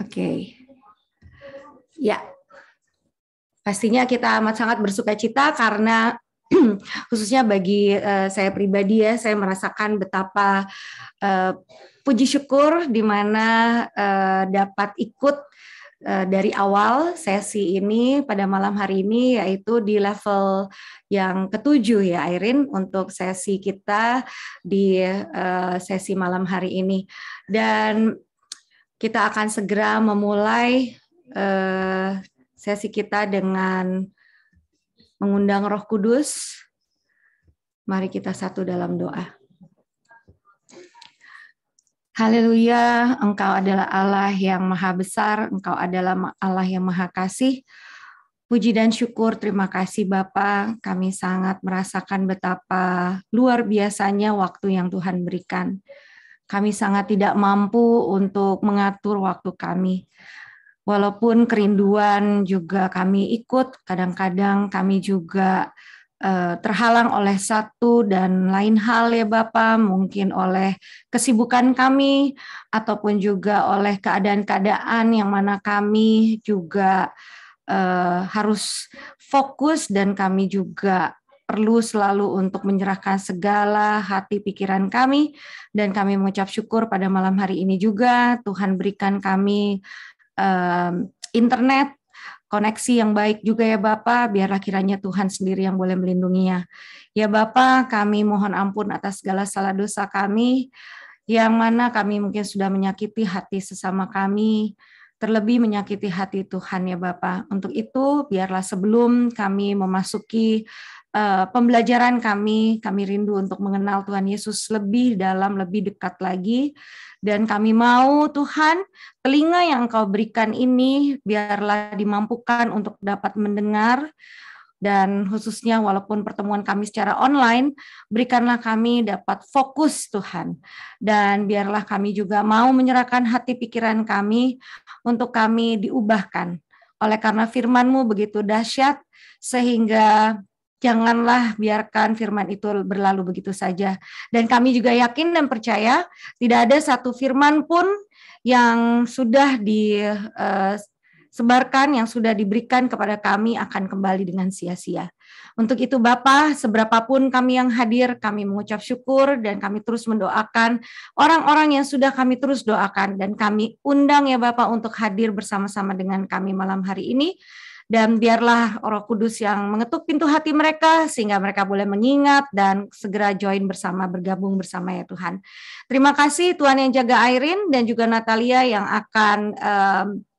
Oke. Ya, pastinya kita amat sangat bersukacita karena khususnya bagi saya pribadi ya, saya merasakan betapa puji syukur di mana dapat ikut dari awal sesi ini pada malam hari ini, yaitu di level yang ketujuh ya Airin, untuk sesi kita di sesi malam hari ini. Dan kita akan segera memulai sesi kita dengan mengundang Roh Kudus. Mari kita satu dalam doa. Haleluya, Engkau adalah Allah yang maha besar, Engkau adalah Allah yang maha kasih. Puji dan syukur, terima kasih Bapa. Kami sangat merasakan betapa luar biasanya waktu yang Tuhan berikan. Kami sangat tidak mampu untuk mengatur waktu kami. Walaupun kerinduan juga kami ikut, kadang-kadang kami juga terhalang oleh satu dan lain hal ya Bapa, mungkin oleh kesibukan kami ataupun juga oleh keadaan-keadaan yang mana kami juga harus fokus dan kami juga perlu selalu untuk menyerahkan segala hati pikiran kami, dan kami mengucap syukur pada malam hari ini juga Tuhan berikan kami internet koneksi yang baik juga ya Bapa, biarlah kiranya Tuhan sendiri yang boleh melindunginya. Ya Bapa, kami mohon ampun atas segala salah dosa kami, yang mana kami mungkin sudah menyakiti hati sesama kami, terlebih menyakiti hati Tuhan ya Bapa. Untuk itu, biarlah sebelum kami memasuki pembelajaran kami rindu untuk mengenal Tuhan Yesus lebih dalam, lebih dekat lagi. Dan kami mau Tuhan, telinga yang Engkau berikan ini biarlah dimampukan untuk dapat mendengar, dan khususnya walaupun pertemuan kami secara online, berikanlah kami dapat fokus Tuhan. Dan biarlah kami juga mau menyerahkan hati pikiran kami untuk kami diubahkan. Oleh karena firman-Mu begitu dahsyat, sehingga janganlah biarkan firman itu berlalu begitu saja. Dan kami juga yakin dan percaya tidak ada satu firman pun yang sudah disebarkan, yang sudah diberikan kepada kami akan kembali dengan sia-sia. Untuk itu Bapa, seberapapun kami yang hadir, kami mengucap syukur dan kami terus mendoakan orang-orang yang sudah kami terus doakan, dan kami undang ya Bapa untuk hadir bersama-sama dengan kami malam hari ini. Dan biarlah Roh Kudus yang mengetuk pintu hati mereka sehingga mereka boleh mengingat dan segera join bersama, bergabung bersama ya Tuhan. Terima kasih Tuhan yang jaga Airin dan juga Natalia yang akan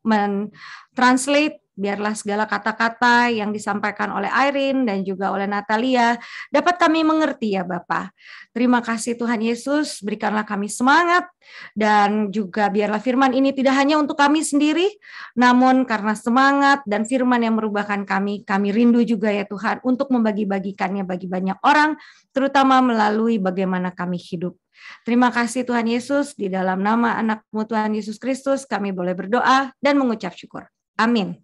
men-translate. Biarlah segala kata-kata yang disampaikan oleh Airin dan juga oleh Natalia dapat kami mengerti ya Bapa. Terima kasih Tuhan Yesus, berikanlah kami semangat, dan juga biarlah firman ini tidak hanya untuk kami sendiri, namun karena semangat dan firman yang merubahkan kami rindu juga ya Tuhan untuk membagi-bagikannya bagi banyak orang, terutama melalui bagaimana kami hidup. Terima kasih Tuhan Yesus, di dalam nama anak-Mu Tuhan Yesus Kristus kami boleh berdoa dan mengucap syukur. Amin.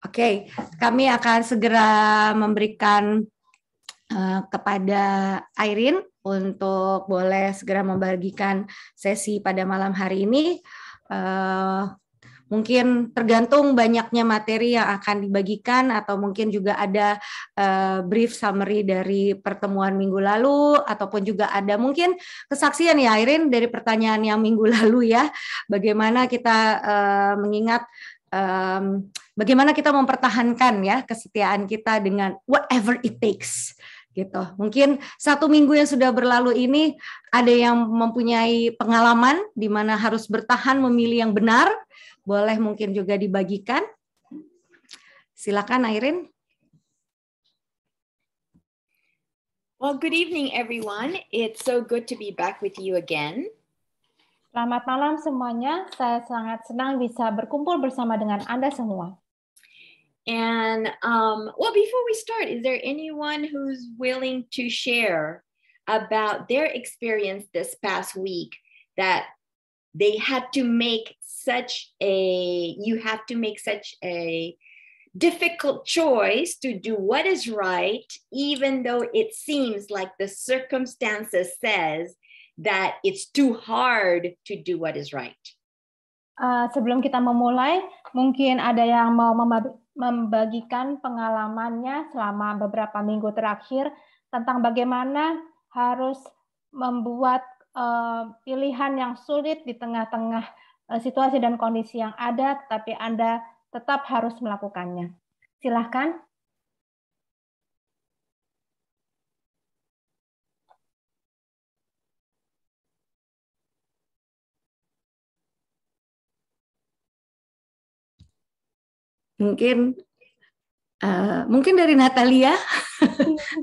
Oke, kami akan segera memberikan kepada Airin untuk boleh segera membagikan sesi pada malam hari ini. Mungkin tergantung banyaknya materi yang akan dibagikan, atau mungkin juga ada brief summary dari pertemuan minggu lalu, ataupun juga ada mungkin kesaksian ya Airin dari pertanyaan yang minggu lalu ya, bagaimana kita mengingat bagaimana kita mempertahankan ya kesetiaan kita dengan whatever it takes gitu. Mungkin 1 minggu yang sudah berlalu ini ada yang mempunyai pengalaman di mana harus bertahan memilih yang benar, boleh mungkin juga dibagikan. Silakan Airin. Well, good evening everyone. It's so good to be back with you again. Selamat malam semuanya, saya sangat senang bisa berkumpul bersama dengan Anda semua. And well, before we start, is there anyone who's willing to share about their experience this past week that they had to make such a difficult choice to do what is right, even though it seems like the circumstances says that it's too hard to do what is right. Sebelum kita memulai, mungkin ada yang mau membagikan pengalamannya selama beberapa minggu terakhir tentang bagaimana harus membuat pilihan yang sulit di tengah-tengah situasi dan kondisi yang ada, tapi Anda tetap harus melakukannya. Silahkan. Mungkin dari Natalia,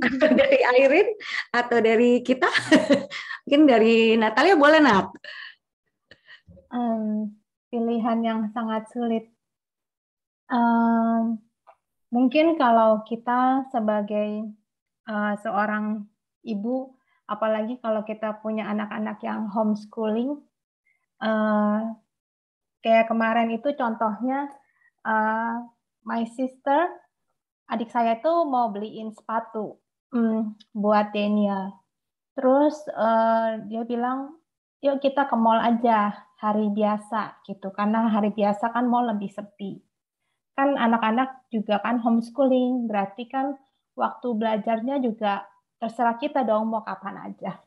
atau dari Irene, atau dari kita. Mungkin dari Natalia boleh, Nat. Pilihan yang sangat sulit. Mungkin kalau kita sebagai seorang ibu, apalagi kalau kita punya anak-anak yang homeschooling, kayak kemarin itu contohnya, my sister, adik saya itu mau beliin sepatu buat Daniel. Terus dia bilang, yuk kita ke mall aja hari biasa gitu, karena hari biasa kan mall lebih sepi. Kan anak-anak juga kan homeschooling, berarti kan waktu belajarnya juga terserah kita dong mau kapan aja.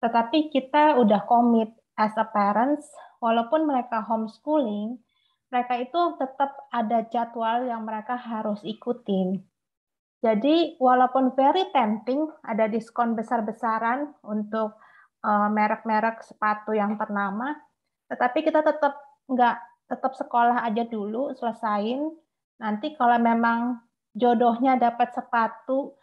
Tetapi kita udah komit as a parents, walaupun mereka homeschooling, mereka itu tetap ada jadwal yang mereka harus ikutin. Jadi walaupun very tempting, ada diskon besar-besaran untuk merek-merek sepatu yang ternama, tetapi kita tetap sekolah aja dulu, selesain. Nanti kalau memang jodohnya dapat sepatu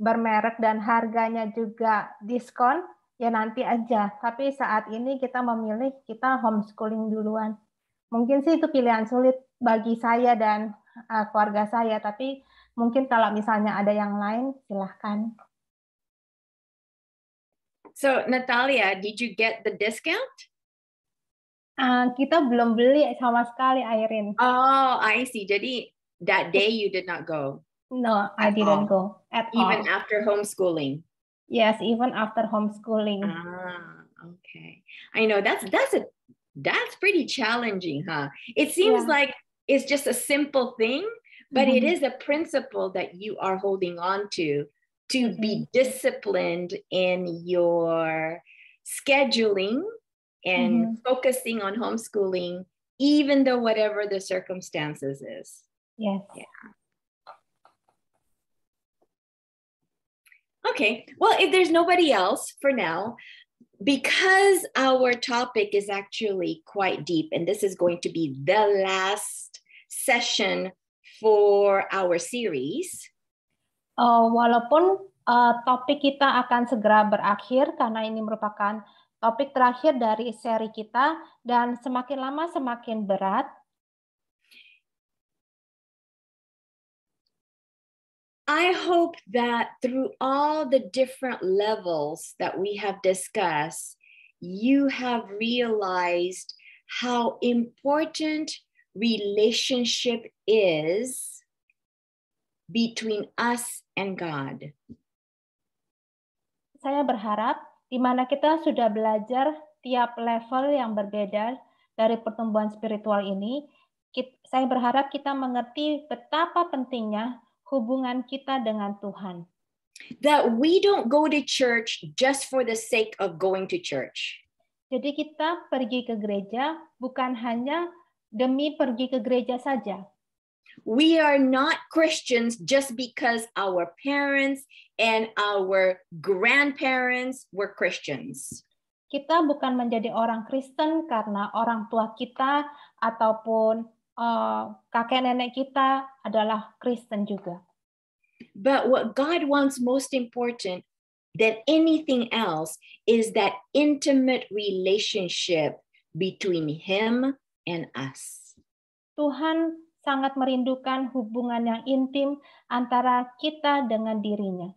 bermerek dan harganya juga diskon, ya nanti aja. Tapi saat ini kita memilih kita homeschooling duluan. Mungkin sih itu pilihan sulit bagi saya dan keluarga saya, tapi mungkin kalau misalnya ada yang lain, silahkan. So, Natalia, did you get the discount? Kita belum beli sama sekali, Irene. Oh, I see. Jadi, that day you did not go? No, I didn't go at all. Even after homeschooling? Yes, even after homeschooling. Okay. I know that's pretty challenging, huh? It seems like it's just a simple thing, but it is a principle that you are holding on to be disciplined in your scheduling and focusing on homeschooling, even though whatever the circumstances is. Yes. Yeah. Okay. Well, if there's nobody else for now, because our topic is actually quite deep, and this is going to be the last session for our series. Walaupun topik kita akan segera berakhir, karena ini merupakan topik terakhir dari seri kita, dan semakin lama semakin berat. I hope that through all the different levels that we have discussed, you have realized how important relationship is between us and God. Saya berharap di mana kita sudah belajar tiap level yang berbeda dari pertumbuhan spiritual ini, saya berharap kita mengerti betapa pentingnya hubungan kita dengan Tuhan. That we don't go to church just for the sake of going to church. Jadi kita pergi ke gereja bukan hanya demi pergi ke gereja saja. We are not Christians just because our parents and our grandparents were Christians. Kita bukan menjadi orang Kristen karena orang tua kita ataupun kakek nenek kita adalah Kristen juga. But what God wants most important than anything else is that intimate relationship between Him and us. Tuhan sangat merindukan hubungan yang intim antara kita dengan dirinya.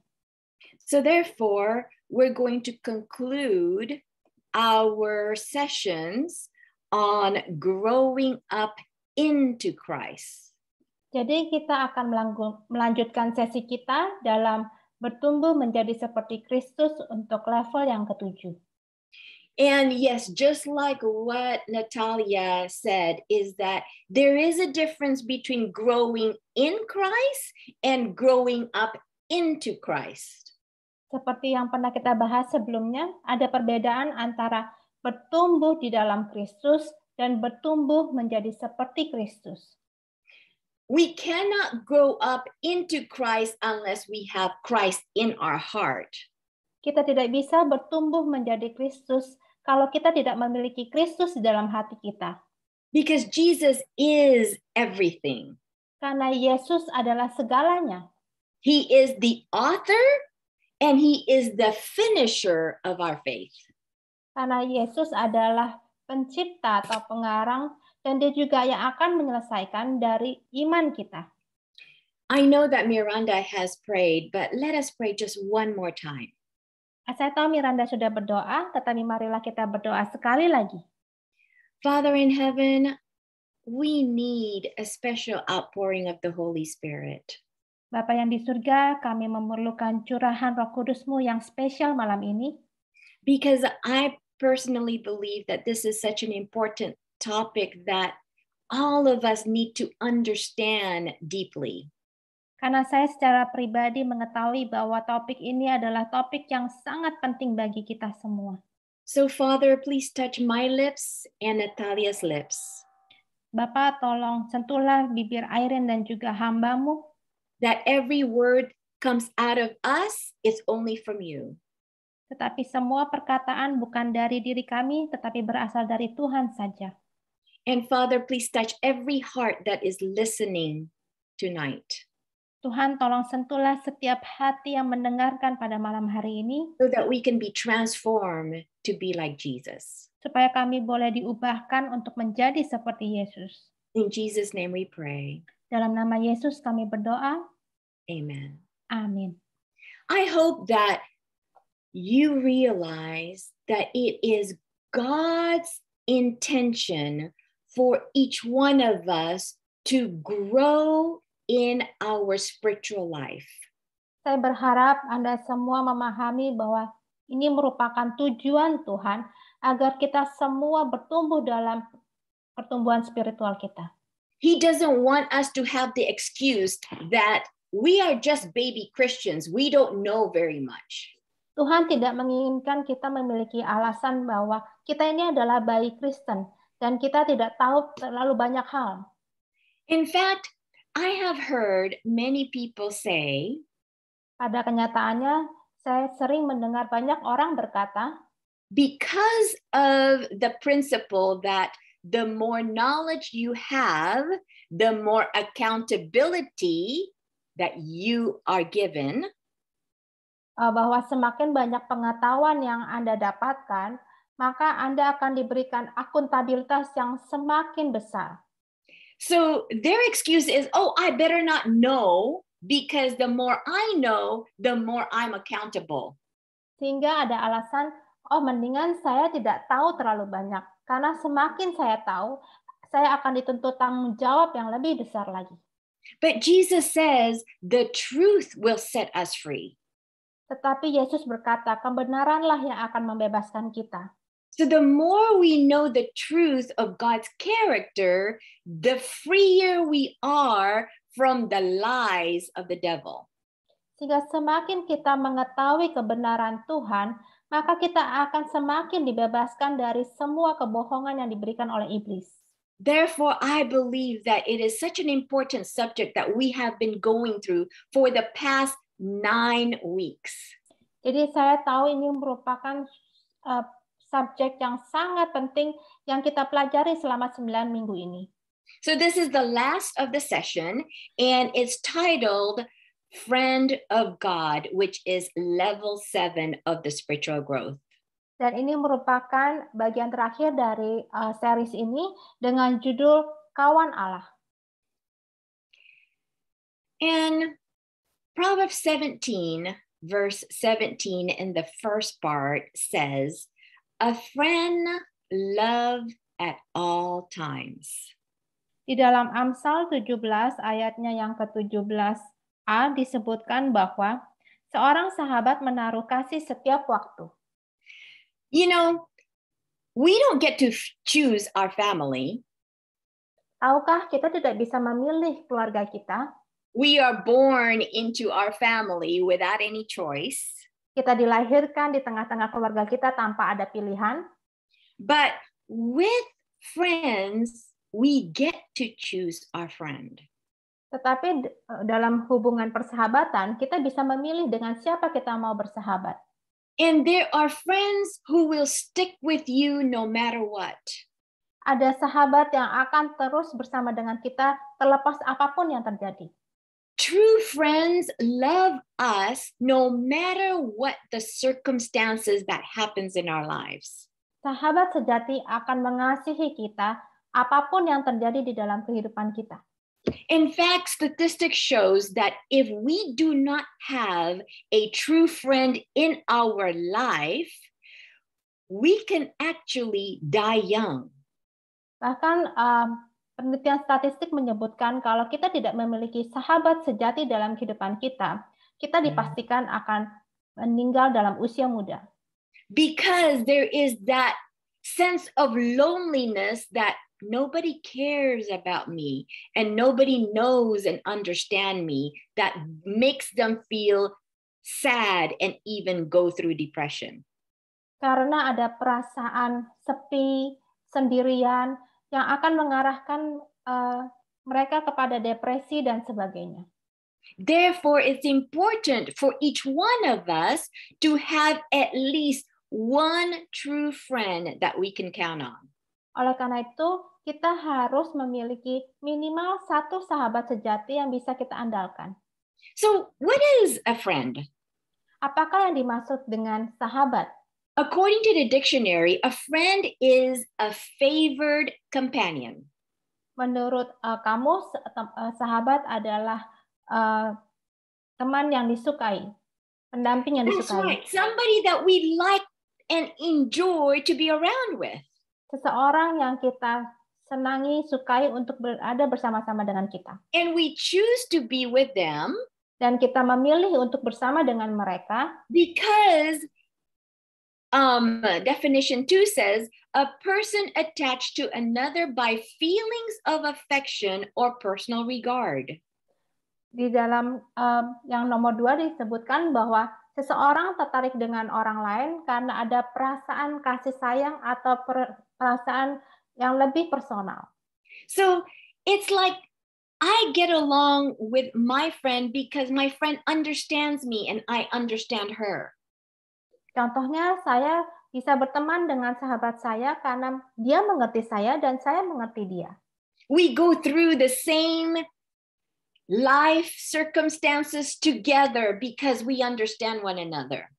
So therefore, we're going to conclude our sessions on growing up into Christ. Jadi kita akan melanjutkan sesi kita dalam bertumbuh menjadi seperti Kristus untuk level yang ke-7. And yes, just like what Natalia said, is that there is a difference between growing in Christ and growing up into Christ. Seperti yang pernah kita bahas sebelumnya, ada perbedaan antara bertumbuh di dalam Kristus dan bertumbuh menjadi seperti Kristus. We cannot grow up into Christ unless we have Christ in our heart. Kita tidak bisa bertumbuh menjadi Kristus kalau kita tidak memiliki Kristus di dalam hati kita. Because Jesus is everything. Karena Yesus adalah segalanya. He is the author and he is the finisher of our faith. Karena Yesus adalah pencipta atau pengarang dan dia juga yang akan menyelesaikan dari iman kita. I know that Miranda has prayed, but let us pray just one more time. Saya tahu Miranda sudah berdoa, tetapi marilah kita berdoa sekali lagi. Father in heaven, we need a special outpouring of the Holy Spirit. Bapa yang di surga, kami memerlukan curahan Roh Kudus-Mu yang spesial malam ini. Because I personally believe that this is such an important topic that all of us need to understand deeply. Karena saya secara pribadi mengetahui bahwa topik ini adalah topik yang sangat penting bagi kita semua. So Father, please touch my lips and Natalia's lips. Bapak, tolong sentuhlah bibir Irene dan juga hamba-Mu. That every word comes out of us is only from you. Tetapi semua perkataan bukan dari diri kami, tetapi berasal dari Tuhan saja. And Father, please touch every heart that is listening tonight. Tuhan, tolong sentuhlah setiap hati yang mendengarkan pada malam hari ini, so that we can be transformed to be like Jesus. supaya kami boleh diubahkan untuk menjadi seperti Yesus. In Jesus' name we pray. Dalam nama Yesus kami berdoa. Amen. Amin. I hope that you realize that it is God's intention for each one of us to grow in our spiritual life. Saya berharap Anda semua memahami bahwa ini merupakan tujuan Tuhan agar kita semua bertumbuh dalam pertumbuhan spiritual kita. He doesn't want us to have the excuse that we are just baby Christians. We don't know very much. Tuhan tidak menginginkan kita memiliki alasan bahwa kita ini adalah bayi Kristen dan kita tidak tahu terlalu banyak hal. In fact, I have heard many people say, Pada kenyataannya, saya sering mendengar banyak orang berkata, because of the principle that the more knowledge you have, the more accountability that you are given, bahwa semakin banyak pengetahuan yang Anda dapatkan, maka Anda akan diberikan akuntabilitas yang semakin besar. So their excuse is, oh, I better not know because the more I know, the more I'm accountable. Sehingga ada alasan, oh mendingan saya tidak tahu terlalu banyak. Karena semakin saya tahu, saya akan dituntut tanggung jawab yang lebih besar lagi. But Jesus says the truth will set us free. Tetapi Yesus berkata, kebenaranlah yang akan membebaskan kita. So the more we know the truth of God's character, the freer we are from the lies of the devil. Sehingga semakin kita mengetahui kebenaran Tuhan, maka kita akan semakin dibebaskan dari semua kebohongan yang diberikan oleh iblis. Therefore, I believe that it is such an important subject that we have been going through for the past 9 weeks. Jadi saya tahu ini merupakan subjek yang sangat penting yang kita pelajari selama 9 minggu ini. So this is the last of the session, and it's titled Friend of God, which is level 7 of the spiritual growth. Dan ini merupakan bagian terakhir dari series ini dengan judul Kawan Allah. And Proverbs 17, verse 17 in the first part says, a friend loved at all times. Di dalam Amsal 17 ayatnya yang ke-17a disebutkan bahwa seorang sahabat menaruh kasih setiap waktu. You know, we don't get to choose our family. Tahukah kita tidak bisa memilih keluarga kita? We are born into our family without any choice. Kita dilahirkan di tengah-tengah keluarga kita tanpa ada pilihan. But with friends, we get to choose our friend. Tetapi dalam hubungan persahabatan, kita bisa memilih dengan siapa kita mau bersahabat. And there are friends who will stick with you no matter what. Ada sahabat yang akan terus bersama dengan kita terlepas apapun yang terjadi. True friends love us no matter what the circumstances that happens in our lives. Sahabat sejati akan mengasihi kita apapun yang terjadi di dalam kehidupan kita. In fact, statistics shows that if we do not have a true friend in our life, we can actually die young. Bahkan penelitian statistik menyebutkan kalau kita tidak memiliki sahabat sejati dalam kehidupan kita, kita dipastikan akan meninggal dalam usia muda. Because there is that sense of loneliness that nobody cares about me and nobody knows and understands me, that makes them feel sad and even go through depression. Karena ada perasaan sepi, sendirian, yang akan mengarahkan mereka kepada depresi dan sebagainya. Therefore, it's important for each one of us to have at least one true friend that we can count on. Oleh karena itu, kita harus memiliki minimal satu sahabat sejati yang bisa kita andalkan. So, what is a friend? Apakah yang dimaksud dengan sahabat? According to the dictionary, a friend is a favored companion. Menurut kamus, sahabat adalah teman yang disukai, pendamping yang That's disukai. right. Somebody that we like and enjoy to be around with. Seseorang yang kita senangi, sukai untuk berada bersama-sama dengan kita. And we choose to be with them. Dan kita memilih untuk bersama dengan mereka. Because definition 2 says, a person attached to another by feelings of affection or personal regard. Di dalam yang nomor 2 disebutkan bahwa seseorang tertarik dengan orang lain karena ada perasaan kasih sayang atau perasaan yang lebih personal. So it's like I get along with my friend because my friend understands me and I understand her. Contohnya, saya bisa berteman dengan sahabat saya karena dia mengerti saya dan saya mengerti dia. We go through the same life circumstances together because we understand one another.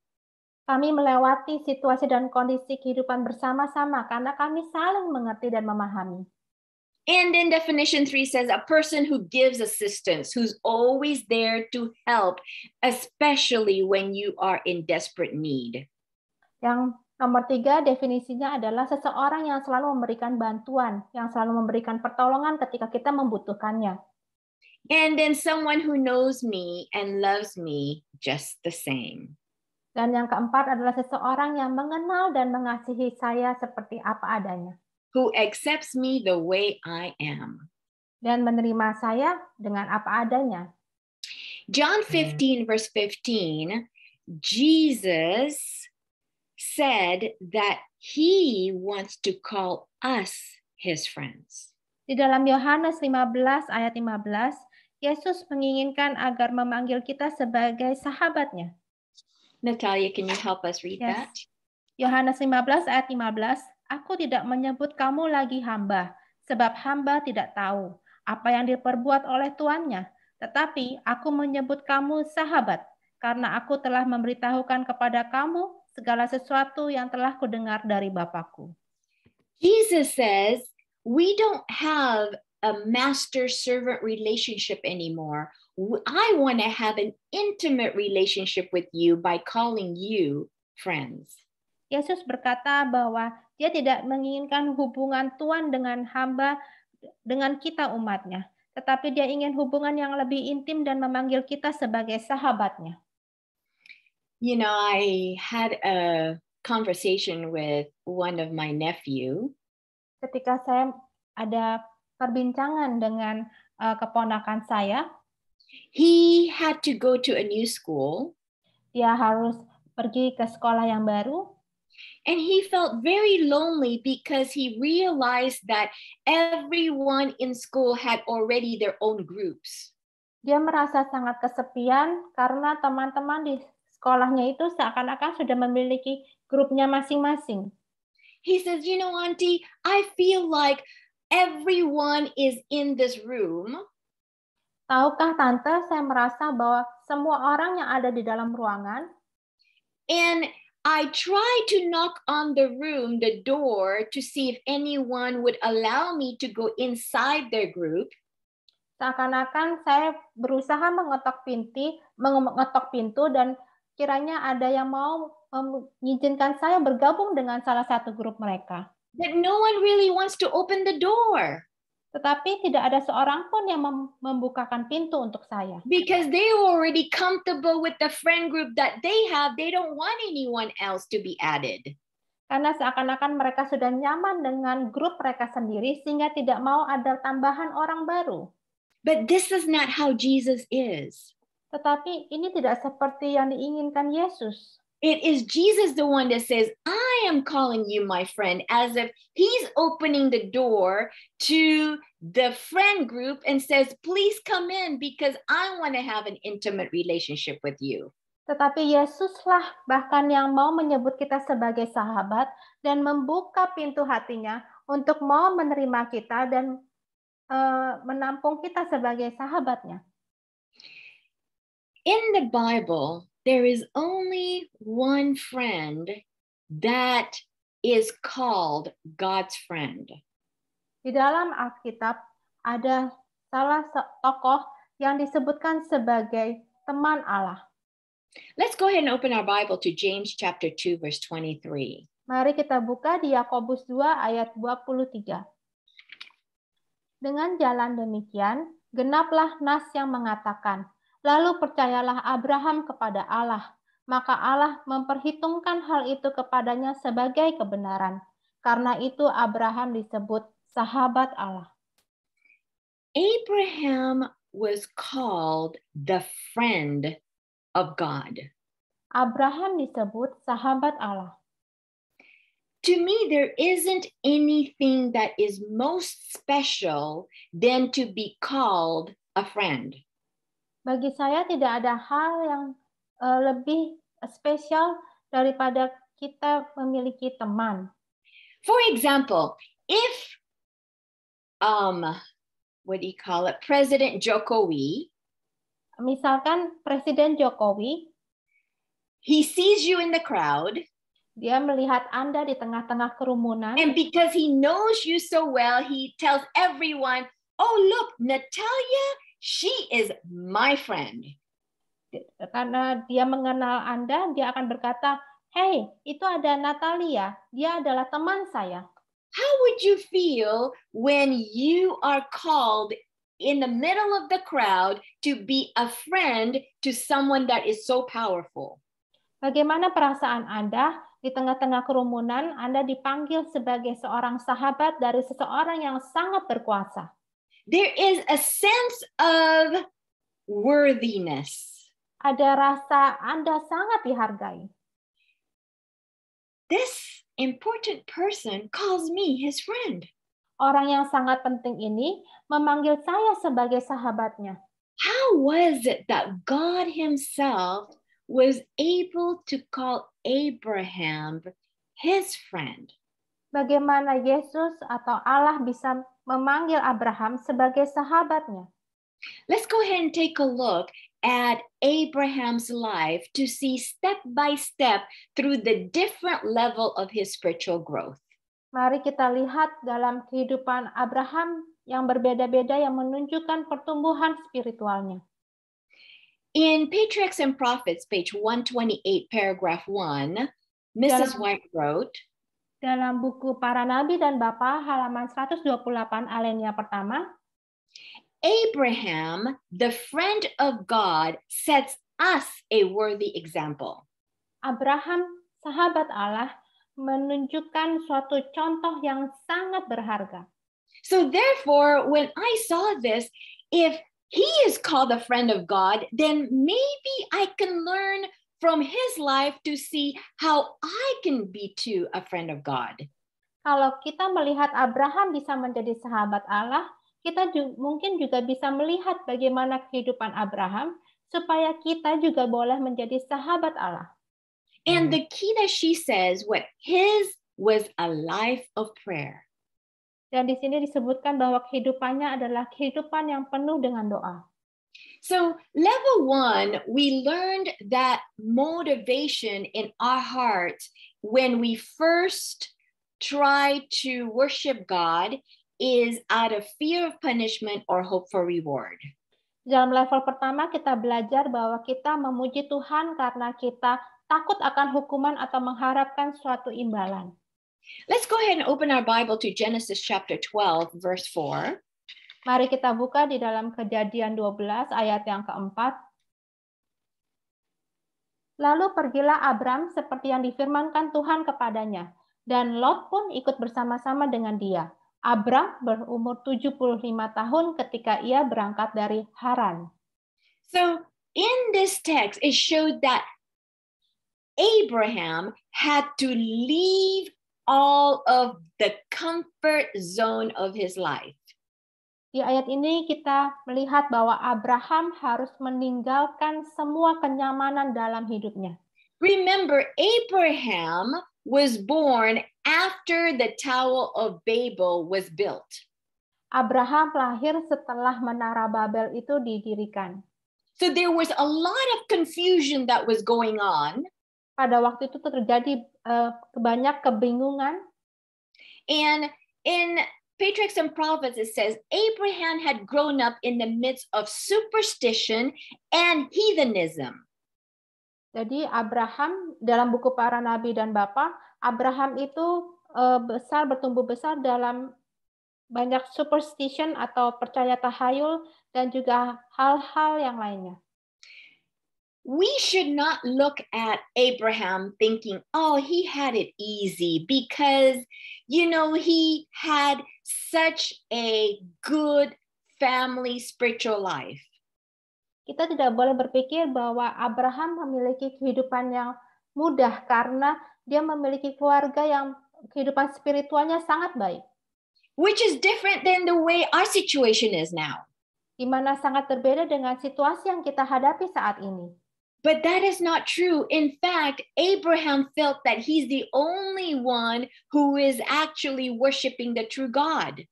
Kami melewati situasi dan kondisi kehidupan bersama-sama karena kami saling mengerti dan memahami. And then definition 3 says a person who gives assistance, who's always there to help, especially when you are in desperate need. Yang nomor 3 definisinya adalah seseorang yang selalu memberikan bantuan, yang selalu memberikan pertolongan ketika kita membutuhkannya. And then someone who knows me and loves me just the same. Dan yang keempat adalah seseorang yang mengenal dan mengasihi saya seperti apa adanya. Who accepts me the way I am. Dan menerima saya dengan apa adanya. John 15 verse 15, Jesus said that he wants to call us his friends. Di dalam Yohanes 15 ayat 15, Yesus menginginkan agar memanggil kita sebagai sahabatnya. Natalia, can you help us read that? Yohanes 15 ayat 15, aku tidak menyebut kamu lagi hamba, sebab hamba tidak tahu apa yang diperbuat oleh tuannya, tetapi aku menyebut kamu sahabat, karena aku telah memberitahukan kepada kamu segala sesuatu yang telah kudengar dari Bapakku. Jesus says, we don't have a master-servant relationship anymore. I want to have an intimate relationship with you by calling you friends. Yesus berkata bahwa dia tidak menginginkan hubungan Tuhan dengan hamba, dengan kita umatnya, tetapi dia ingin hubungan yang lebih intim dan memanggil kita sebagai sahabatnya. You know, I had a conversation with one of my nephew. Ketika saya ada perbincangan dengan keponakan saya, he had to go to a new school. Dia harus pergi ke sekolah yang baru. And he felt very lonely because he realized that everyone in school had already their own groups. Dia merasa sangat kesepian karena teman-teman di sekolahnya itu seakan-akan sudah memiliki grupnya masing-masing. He says, you know, Auntie, I feel like everyone is in this room. Tahukah Tante, saya merasa bahwa semua orang yang ada di dalam ruangan. And I try to knock on the room, the door, to see if anyone would allow me to go inside their group. Seakan-akan saya berusaha mengetok pintu dan kiranya ada yang mau mengizinkan saya bergabung dengan salah satu grup mereka. But no one really wants to open the door. Tetapi tidak ada seorang pun yang membukakan pintu untuk saya. Because they are already comfortable with the friend group that they have, they don't want anyone else to be added. Karena seakan-akan mereka sudah nyaman dengan grup mereka sendiri sehingga tidak mau ada tambahan orang baru. But this is not how Jesus is. Tetapi ini tidak seperti yang diinginkan Yesus. It is Jesus the one that says, I am calling you my friend, as if he's opening the door to the friend group and says, please come in because I want to have an intimate relationship with you. Tetapi Yesuslah bahkan yang mau menyebut kita sebagai sahabat dan membuka pintu hatinya untuk mau menerima kita dan menampung kita sebagai sahabatnya. In the Bible, there is only one friend that is called God's friend. Di dalam Alkitab ada salah tokoh yang disebutkan sebagai teman Allah. Let's go ahead and open our Bible to James chapter 2 verse 23. Mari kita buka di Yakobus 2 ayat 23. Dengan jalan demikian, genaplah nas yang mengatakan, lalu percayalah Abraham kepada Allah, maka Allah memperhitungkan hal itu kepadanya sebagai kebenaran. Karena itu Abraham disebut sahabat Allah. Abraham was called the friend of God. Abraham disebut sahabat Allah. To me, there isn't anything that is most special than to be called a friend. Bagi saya tidak ada hal yang lebih spesial daripada kita memiliki teman. For example, if President Jokowi, misalkan Presiden Jokowi, he sees you in the crowd, dia melihat Anda di tengah-tengah kerumunan, and because he knows you so well, he tells everyone, oh look, Natalia, she is my friend. Karena dia mengenal Anda, dia akan berkata, hey, itu ada Natalia, dia adalah teman saya. How would you feel when you are called in the middle of the crowd to be a friend to someone that is so powerful? Bagaimana perasaan Anda di tengah-tengah kerumunan, Anda dipanggil sebagai seorang sahabat dari seseorang yang sangat berkuasa? There is a sense of worthiness. Ada rasa Anda sangat dihargai. This important person calls me his friend. Orang yang sangat penting ini memanggil saya sebagai sahabatnya. How was it that God himself was able to call Abraham his friend? Bagaimana Yesus atau Allah bisa memanggil Abraham sebagai sahabatnya? Let's go ahead and take a look at Abraham's life to see step by step through the different level of his spiritual growth. Mari kita lihat dalam kehidupan Abraham yang berbeda-beda yang menunjukkan pertumbuhan spiritualnya. In Patriarchs and Prophets, page 128, paragraph 1, Mrs. White wrote, dalam buku Para Nabi dan Bapa, halaman 128, alinea pertama, Abraham, the friend of God, sets us a worthy example. Abraham, sahabat Allah menunjukkan suatu contoh yang sangat berharga. So therefore, when I saw this, if he is called a friend of God, then maybe I can learn from his life to see how I can be too a friend of God. Kalau kita melihat Abraham bisa menjadi sahabat Allah, kita mungkin juga bisa melihat bagaimana kehidupan Abraham supaya kita juga boleh menjadi sahabat Allah. And the key that she says, what his was a life of prayer. Dan di sini disebutkan bahwa kehidupannya adalah kehidupan yang penuh dengan doa. So level 1, we learned that motivation in our hearts when we first try to worship God is out of fear of punishment or hope for reward. Dalam level pertama kita belajar bahwa kita memuji Tuhan karena kita takut akan hukuman atau mengharapkan suatu imbalan. Let's go ahead and open our Bible to Genesis chapter 12, verse 4. Mari kita buka di dalam Kejadian 12 ayat yang keempat. Lalu pergilah Abram seperti yang difirmankan Tuhan kepadanya, dan Lot pun ikut bersama-sama dengan dia. Abram berumur 75 tahun ketika ia berangkat dari Haran. So in this text, it showed that Abraham had to leave all of the comfort zone of his life. Di ayat ini kita melihat bahwa Abraham harus meninggalkan semua kenyamanan dalam hidupnya. Remember, Abraham was born after the Tower of Babel was built. Abraham lahir setelah Menara Babel itu didirikan. So there was a lot of confusion that was going on. Pada waktu itu terjadi banyak kebingungan. And in Patriarchs and Prophets, it says Abraham had grown up in the midst of superstition and heathenism. Jadi Abraham dalam buku para nabi dan bapa, Abraham itu bertumbuh besar dalam banyak superstition atau percaya tahayul dan juga hal-hal yang lainnya. We should not look at Abraham thinking, oh, he had it easy because, he had such a good family spiritual life. Kita tidak boleh berpikir bahwa Abraham memiliki kehidupan yang mudah karena dia memiliki keluarga yang kehidupan spiritualnya sangat baik. Which is different than the way our situation is now. Di mana sangat berbeda dengan situasi yang kita hadapi saat ini. But that is not true. In fact, Abraham felt that he's the only one who is actually worshiping the true God.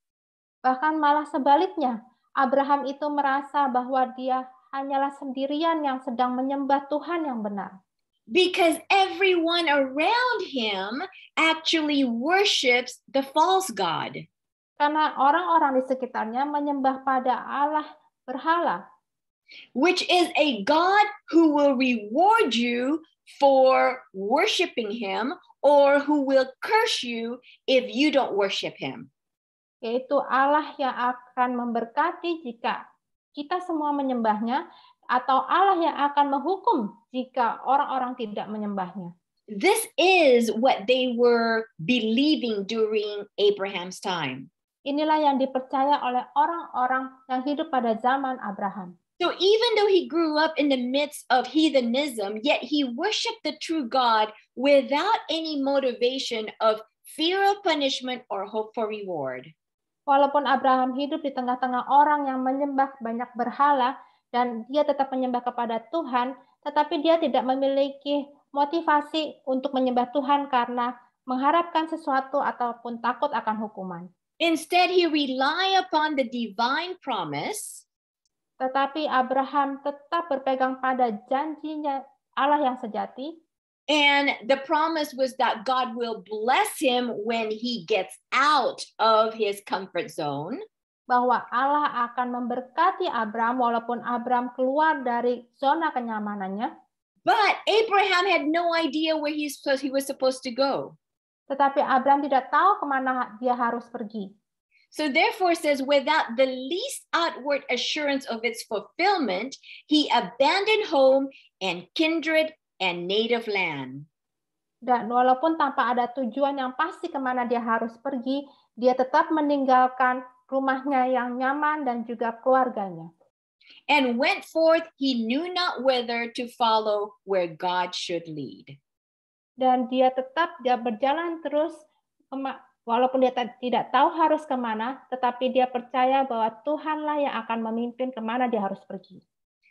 Bahkan malah sebaliknya, Abraham itu merasa bahwa dia hanyalah sendirian yang sedang menyembah Tuhan yang benar. Because everyone around him actually worships the false God. Karena orang-orang di sekitarnya menyembah pada Allah berhala. Which is a God who will reward you for worshiping him or who will curse you if you don't worship him. Yaitu Allah yang akan memberkati jika kita semua menyembahnya, atau Allah yang akan menghukum jika orang-orang tidak menyembahnya. This is what they were believing during Abraham's time. Inilah yang dipercaya oleh orang-orang yang hidup pada zaman Abraham. So even though he grew up in the midst of heathenism, yet he worshiped the true God without any motivation of fear of punishment or hope for reward. Walaupun Abraham hidup di tengah-tengah orang yang menyembah banyak berhala dan dia tetap menyembah kepada Tuhan, tetapi dia tidak memiliki motivasi untuk menyembah Tuhan karena mengharapkan sesuatu ataupun takut akan hukuman. Instead, he relied upon the divine promise. Tetapi Abraham tetap berpegang pada janjinya Allah yang sejati. And the promise was that God will bless him when he gets out of his comfort zone. Bahwa Allah akan memberkati Abraham walaupun Abraham keluar dari zona kenyamanannya. But Abraham had no idea where he was supposed to go. Tetapi Abraham tidak tahu kemana dia harus pergi. So therefore says, without the least outward assurance of its fulfillment, he abandoned home and kindred and native land. Dan walaupun tanpa ada tujuan yang pasti kemana dia harus pergi, dia tetap meninggalkan rumahnya yang nyaman dan juga keluarganya. And went forth, he knew not whither to follow, where God should lead. Dan dia berjalan terus, walaupun dia tidak tahu harus kemana, tetapi dia percaya bahwa Tuhanlah yang akan memimpin kemana dia harus pergi.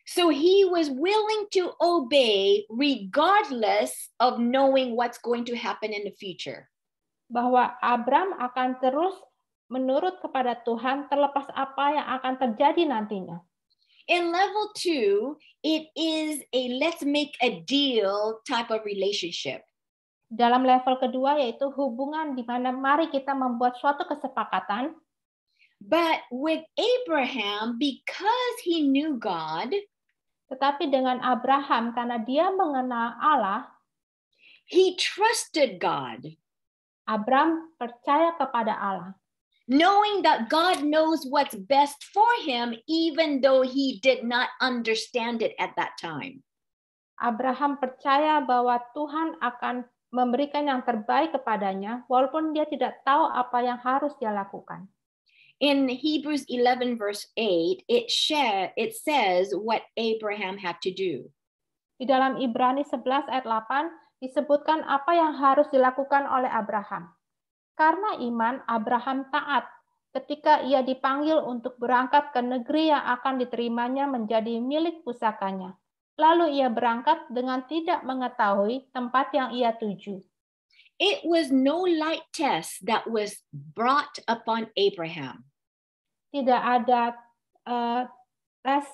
So he was willing to obey regardless of knowing what's going to happen in the future. Bahwa Abram akan terus menurut kepada Tuhan terlepas apa yang akan terjadi nantinya. In level 2, it is a let's make a deal type of relationship. Dalam level kedua yaitu hubungan di mana mari kita membuat suatu kesepakatan. But with Abraham, because he knew God, tetapi dengan Abraham karena dia mengenal Allah, he trusted God. Abram percaya kepada Allah. Knowing that God knows what's best for him, even though he did not understand it at that time. Abraham percaya bahwa Tuhan akan memberikan yang terbaik kepadanya, walaupun dia tidak tahu apa yang harus dia lakukan. In Hebrews 11 verse 8, it says what Abraham had to do. Di dalam Ibrani 11 ayat 8 disebutkan apa yang harus dilakukan oleh Abraham. Karena iman, Abraham taat ketika ia dipanggil untuk berangkat ke negeri yang akan diterimanya menjadi milik pusakanya. Lalu ia berangkat dengan tidak mengetahui tempat yang ia tuju. It was no light test that was brought upon Abraham. Tidak ada tes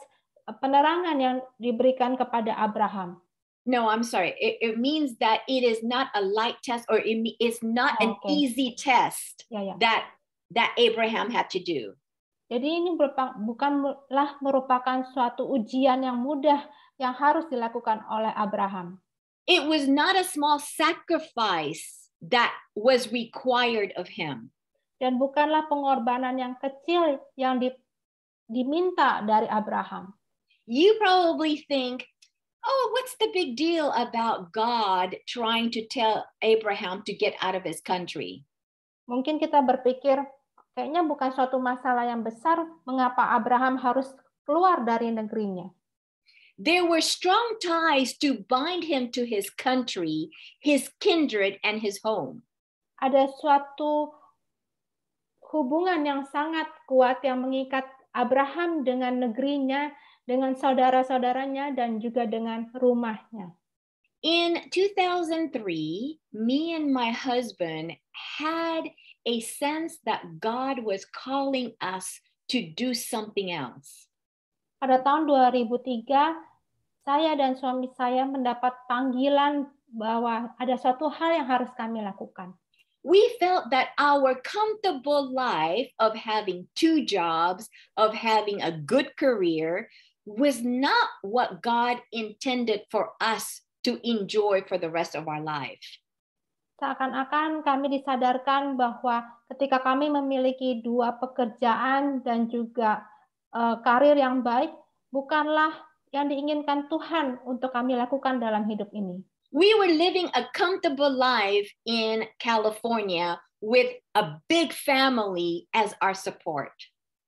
penerangan yang diberikan kepada Abraham. No, I'm sorry. It means that it is not a light test, or it's not an easy test that Abraham had to do. Jadi ini bukanlah merupakan suatu ujian yang mudah yang harus dilakukan oleh Abraham. It was not a small sacrifice that was required of him. Dan bukanlah pengorbanan yang kecil yang diminta dari Abraham. You probably think, oh, what's the big deal about God trying to tell Abraham to get out of his country? Mungkin kita berpikir, kayaknya bukan suatu masalah yang besar mengapa Abraham harus keluar dari negerinya. There were strong ties to bind him to his country, his kindred, and his home. Ada suatu hubungan yang sangat kuat yang mengikat Abraham dengan negerinya, dengan saudara-saudaranya, dan juga dengan rumahnya. In 2003, me and my husband had a sense that God was calling us to do something else. Pada tahun 2003, saya dan suami saya mendapat panggilan bahwa ada suatu hal yang harus kami lakukan. We felt that our comfortable life of having 2 jobs, of having a good career, was not what God intended for us to enjoy for the rest of our life. Seakan-akan kami disadarkan bahwa ketika kami memiliki 2 pekerjaan dan juga karir yang baik, bukanlah yang diinginkan Tuhan untuk kami lakukan dalam hidup ini. We were living a comfortable life in California with a big family as our support.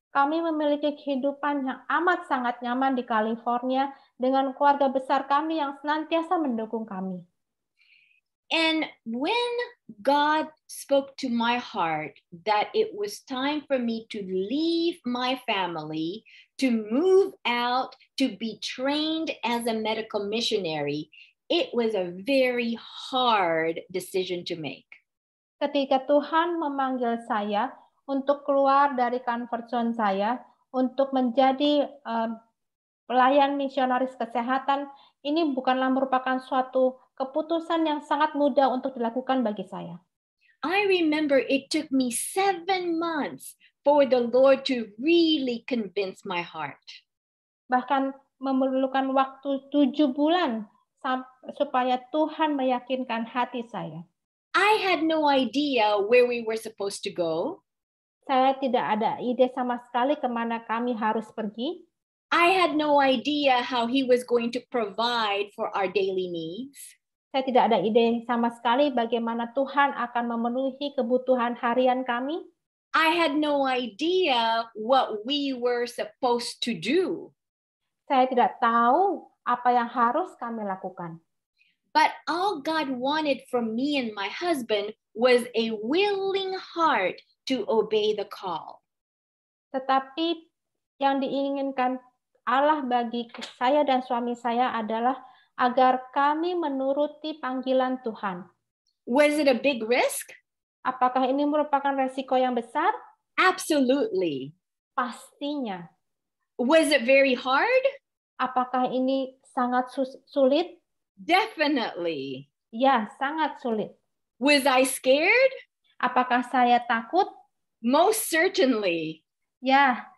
Kami memiliki kehidupan yang amat sangat nyaman di California dengan keluarga besar kami yang senantiasa mendukung kami. And when God spoke to my heart that it was time for me to leave my family, to move out, to be trained as a medical missionary, it was a very hard decision to make. Ketika Tuhan memanggil saya untuk keluar dari comfort zone saya, untuk menjadi pelayan misionaris kesehatan, ini bukanlah merupakan suatu keputusan yang sangat mudah untuk dilakukan bagi saya. I remember it took me 7 months for the Lord to really convince my heart. Bahkan memerlukan waktu 7 bulan supaya Tuhan meyakinkan hati saya. I had no idea where we were supposed to go. Saya tidak ada ide sama sekali kemana kami harus pergi. I had no idea how he was going to provide for our daily needs. Saya tidak ada ide sama sekali bagaimana Tuhan akan memenuhi kebutuhan harian kami. I had no idea what we were supposed to do. Saya tidak tahu apa yang harus kami lakukan. But all God wanted from me and my husband was a willing heart to obey the call. Tetapi yang diinginkan Allah bagi saya dan suami saya adalah agar kami menuruti panggilan Tuhan. Was it a big risk? Apakah ini merupakan resiko yang besar? Absolutely. Pastinya. Was it very hard? Apakah ini sangat sulit? Definitely. Ya, sangat sulit. Was I scared? Apakah saya takut? Most certainly. Ya,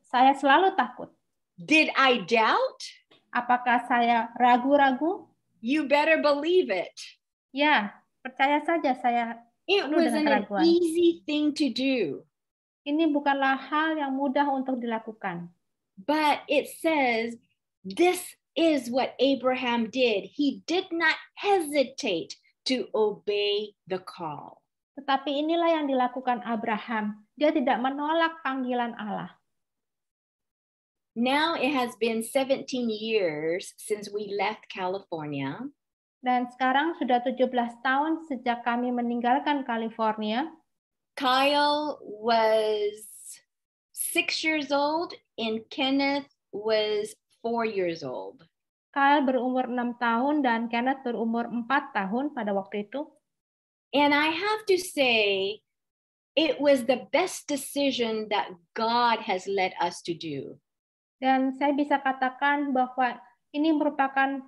saya selalu takut. Did I doubt? Apakah saya ragu-ragu? You better believe it. Ya, percaya saja saya It penuh wasn't dengan an keraguan. easy thing to do. Ini bukanlah hal yang mudah untuk dilakukan. But it says, this is what Abraham did. He did not hesitate to obey the call. Tetapi inilah yang dilakukan Abraham. Dia tidak menolak panggilan Allah. Now it has been 17 years since we left California. Dan sekarang sudah 17 tahun sejak kami meninggalkan California. Kyle was 6 years old and Kenneth was 4 years old. Kyle berumur 6 tahun dan Kenneth berumur 4 tahun pada waktu itu. And I have to say, it was the best decision that God has led us to do. Dan saya bisa katakan bahwa ini merupakan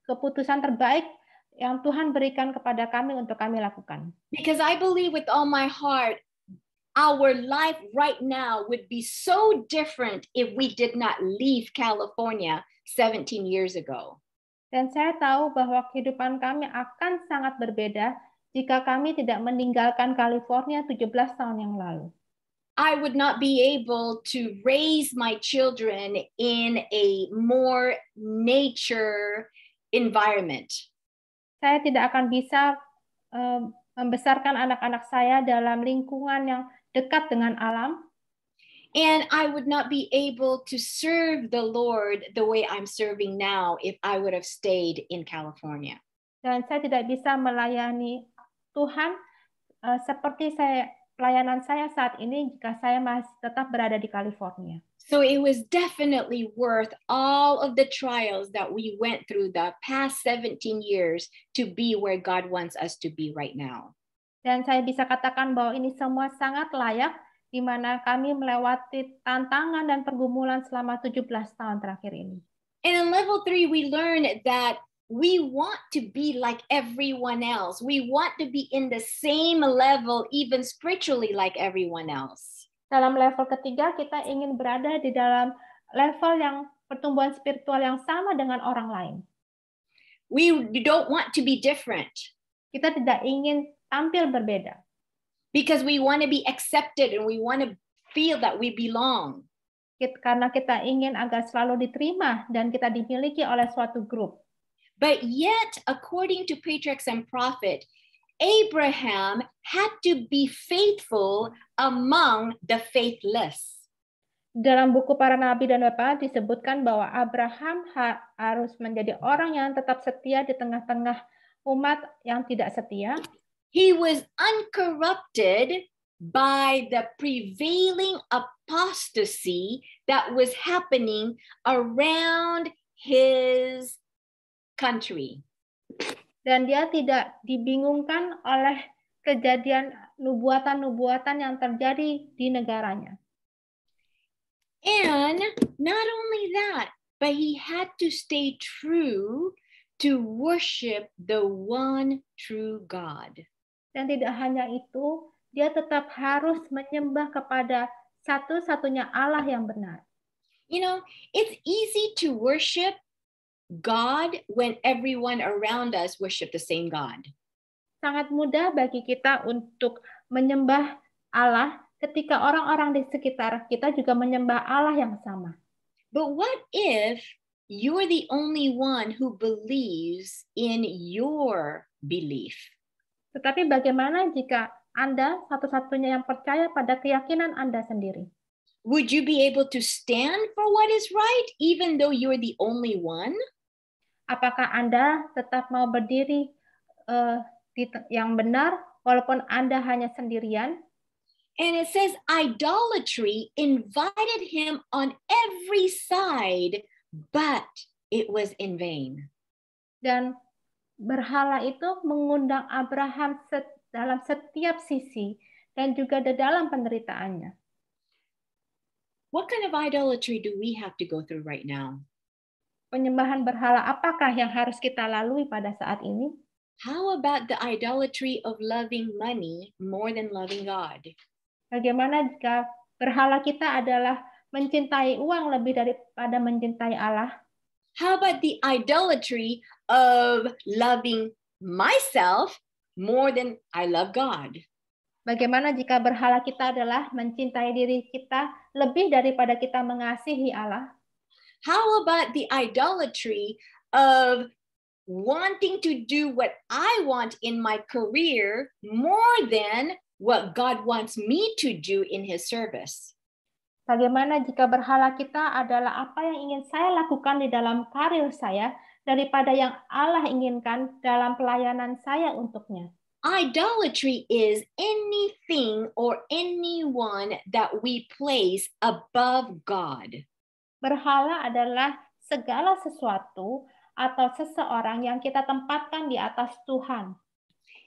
keputusan terbaik yang Tuhan berikan kepada kami untuk kami lakukan. Because I believe with all my heart, our life right now would be so different if we did not leave California 17 years ago. Dan saya tahu bahwa kehidupan kami akan sangat berbeda jika kami tidak meninggalkan California 17 tahun yang lalu. I would not be able to raise my children in a more nature environment. Saya tidak akan bisa membesarkan anak-anak saya dalam lingkungan yang dekat dengan alam. And I would not be able to serve the Lord the way I'm serving now if I would have stayed in California. Dan saya tidak bisa melayani Tuhan seperti pelayanan saya saat ini jika saya masih tetap berada di California. So it was definitely worth all of the trials that we went through the past 17 years to be where God wants us to be right now. Dan saya bisa katakan bahwa ini semua sangat layak di mana kami melewati tantangan dan pergumulan selama 17 tahun terakhir ini. And in level 3, we learned that we want to be like everyone else. We want to be in the same level, even spiritually like everyone else. Dalam level ketiga, kita ingin berada di dalam level yang pertumbuhan spiritual yang sama dengan orang lain. We don't want to be different. Kita tidak ingin tampil berbeda. Because we want to be accepted and we want to feel that we belong. Karena kita ingin agar selalu diterima dan kita dimiliki oleh suatu grup. But yet, according to Patriarchs and Prophet, Abraham had to be faithful among the faithless. Dalam buku para nabi dan bapak disebutkan bahwa Abraham harus menjadi orang yang tetap setia di tengah-tengah umat yang tidak setia. He was uncorrupted by the prevailing apostasy that was happening around his country. Dan dia tidak dibingungkan oleh kejadian nubuatan-nubuatan yang terjadi di negaranya. And not only that, but he had to stay true to worship the one true God. Dan tidak hanya itu, dia tetap harus menyembah kepada satu-satunya Allah yang benar. You know, it's easy to worship God when everyone around us worship the same God. Sangat mudah bagi kita untuk menyembah Allah ketika orang-orang di sekitar kita juga menyembah Allah yang sama. But what if you're the only one who believes in your belief. Tetapi bagaimana jika Anda satu-satunya yang percaya pada keyakinan Anda sendiri? Would you be able to stand for what is right even though you're the only one? Apakah Anda tetap mau berdiri yang benar walaupun Anda hanya sendirian? And it says idolatry invited him on every side, but it was in vain. Dan berhala itu mengundang Abraham dalam setiap sisi dan juga di dalam penderitaannya. What kind of idolatry do we have to go through right now? Penyembahan berhala apakah yang harus kita lalui pada saat ini? How about the idolatry of loving money more than loving God? Bagaimana jika berhala kita adalah mencintai uang lebih daripada mencintai Allah? How about the idolatry of loving myself more than I love God? Bagaimana jika berhala kita adalah mencintai diri kita lebih daripada kita mengasihi Allah? How about the idolatry of wanting to do what I want in my career more than what God wants me to do in his service? Bagaimana jika berhala kita adalah apa yang ingin saya lakukan di dalam karir saya daripada yang Allah inginkan dalam pelayanan saya untuknya? Idolatry is anything or anyone that we place above God. Berhala adalah segala sesuatu atau seseorang yang kita tempatkan di atas Tuhan.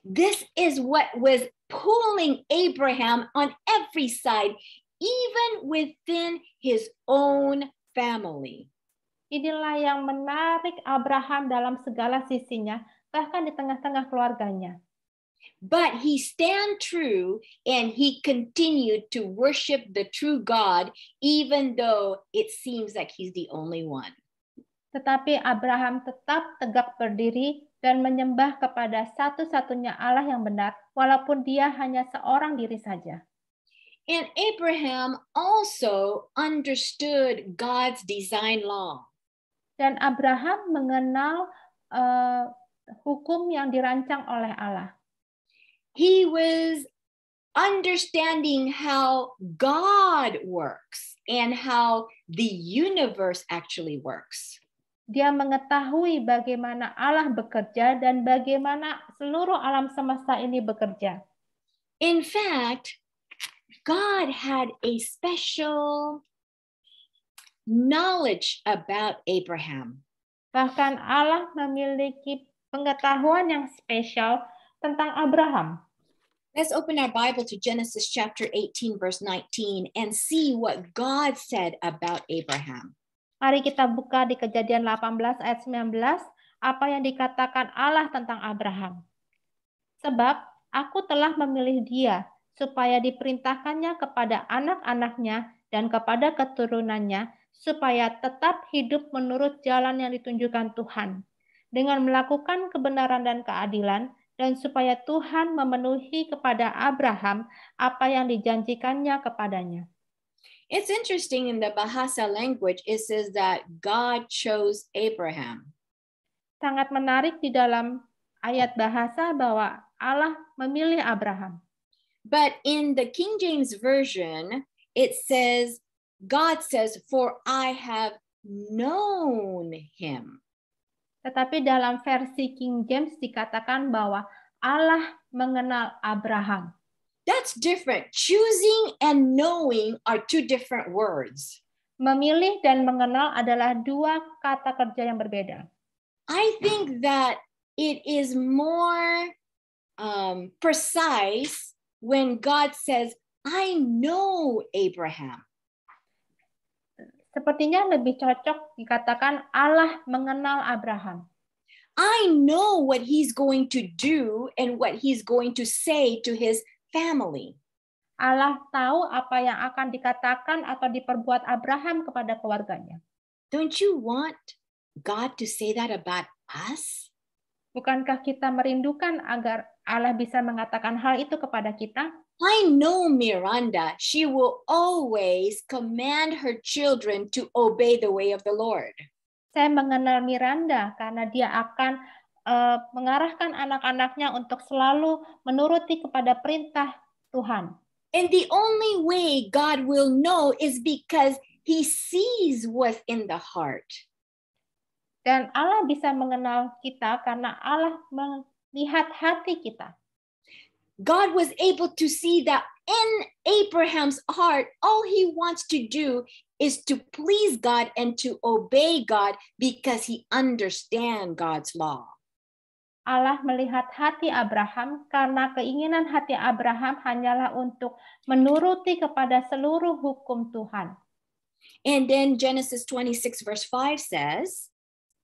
This is what was pulling Abraham on every side, even within his own family. Inilah yang menarik Abraham dalam segala sisinya, bahkan di tengah-tengah keluarganya. But he stand true and he continued to worship the true God, even though it seems like he's the only one. Tetapi Abraham tetap tegak berdiri dan menyembah kepada satu-satunya Allah yang benar, walaupun dia hanya seorang diri saja. And Abraham also understood God's design law. Dan Abraham mengenal hukum yang dirancang oleh Allah. He was understanding how God works and how the universe actually works. Dia mengetahui bagaimana Allah bekerja dan bagaimana seluruh alam semesta ini bekerja. In fact, God had a special knowledge about Abraham. Bahkan Allah memiliki pengetahuan yang spesial tentang Abraham. Let's open our Bible to Genesis chapter 18, verse 19, and see what God said about Abraham. Mari kita buka di Kejadian 18 ayat 19, apa yang dikatakan Allah tentang Abraham. Sebab aku telah memilih dia, supaya diperintahkannya kepada anak-anaknya dan kepada keturunannya, supaya tetap hidup menurut jalan yang ditunjukkan Tuhan, dengan melakukan kebenaran dan keadilan, dan supaya Tuhan memenuhi kepada Abraham apa yang dijanjikannya kepadanya. It's interesting in the Bahasa language, it says that God chose Abraham. Sangat menarik di dalam ayat bahasa bahwa Allah memilih Abraham. But in the King James Version, it says, God says, for I have known him. Tetapi dalam versi King James dikatakan bahwa Allah mengenal Abraham. That's different. Choosing and knowing are two different words. Memilih dan mengenal adalah dua kata kerja yang berbeda. I think that it is more precise when God says, I know Abraham. Sepertinya lebih cocok dikatakan Allah mengenal Abraham. I know what he's going to do and what he's going to say to his family. Allah tahu apa yang akan dikatakan atau diperbuat Abraham kepada keluarganya. Don't you want God to say that about us? Bukankah kita merindukan agar Allah bisa mengatakan hal itu kepada kita? I know Miranda, she will always command her children to obey the way of the Lord. Saya mengenal Miranda karena dia akan mengarahkan anak-anaknya untuk selalu menuruti kepada perintah Tuhan. And the only way God will know is because he sees what's in the heart. Dan Allah bisa mengenal kita karena Allah melihat hati kita. God was able to see that in Abraham's heart, all he wants to do is to please God and to obey God because he understands God's law. Allah melihat hati Abraham karena keinginan hati Abraham hanyalah untuk menuruti kepada seluruh hukum Tuhan. And then Genesis 26 verse 5 says,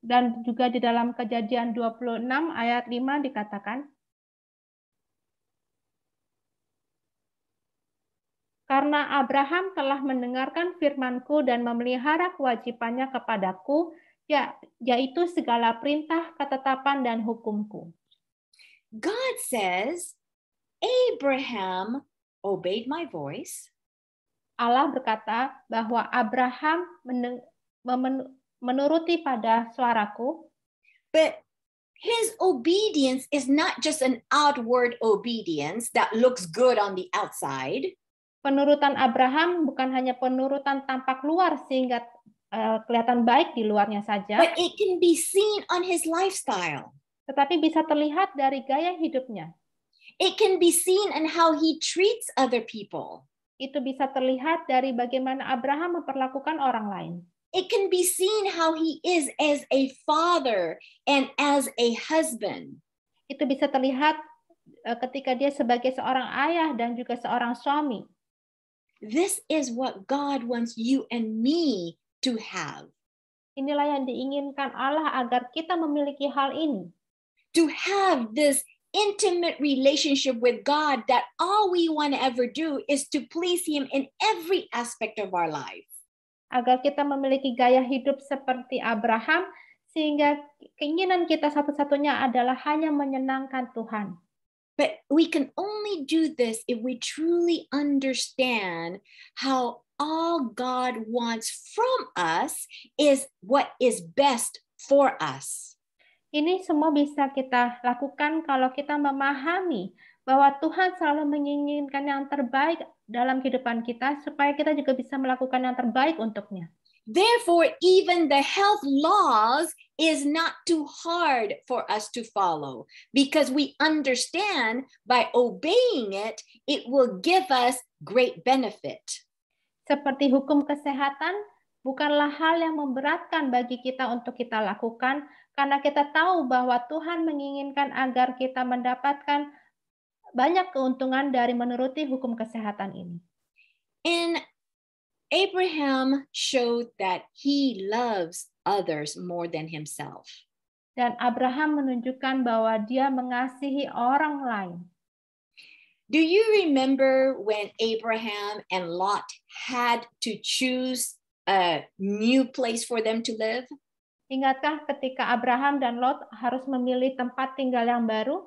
dan juga di dalam Kejadian 26 ayat 5 dikatakan, karena Abraham telah mendengarkan firman-Ku dan memelihara kewajibannya kepadaku, yaitu segala perintah, ketetapan, dan hukum-Ku. God says, Abraham obeyed my voice. Allah berkata bahwa Abraham menuruti pada suaraku. But his obedience is not just an outward obedience that looks good on the outside. Penurutan Abraham bukan hanya penurutan tampak luar sehingga kelihatan baik di luarnya saja. But it can be seen on his lifestyle. Tetapi bisa terlihat dari gaya hidupnya. It can be seen in how he treats other people. Itu bisa terlihat dari bagaimana Abraham memperlakukan orang lain. It can be seen how he is as a father and as a husband. Itu bisa terlihat ketika dia sebagai seorang ayah dan juga seorang suami. This is what God wants you and me to have. Inilah yang diinginkan Allah agar kita memiliki hal ini. To have this intimate relationship with God that all we want to ever do is to please him in every aspect of our life. Agar kita memiliki gaya hidup seperti Abraham, sehingga keinginan kita satu-satunya adalah hanya menyenangkan Tuhan. But we can only do this if we truly understand how all God wants from us is what is best for us. Ini semua bisa kita lakukan kalau kita memahami bahwa Tuhan selalu menginginkan yang terbaik dalam kehidupan kita, supaya kita juga bisa melakukan yang terbaik untuknya. Therefore, even the health laws is not too hard for us to follow, because we understand by obeying it, it will give us great benefit. Seperti hukum kesehatan, bukanlah hal yang memberatkan bagi kita untuk kita lakukan, karena kita tahu bahwa Tuhan menginginkan agar kita mendapatkan banyak keuntungan dari menuruti hukum kesehatan ini. And Abraham showed that he loves others more than himself. Dan Abraham menunjukkan bahwa dia mengasihi orang lain. Do you remember when Abraham and Lot had to choose a new place for them to live? Ingatkah ketika Abraham dan Lot harus memilih tempat tinggal yang baru?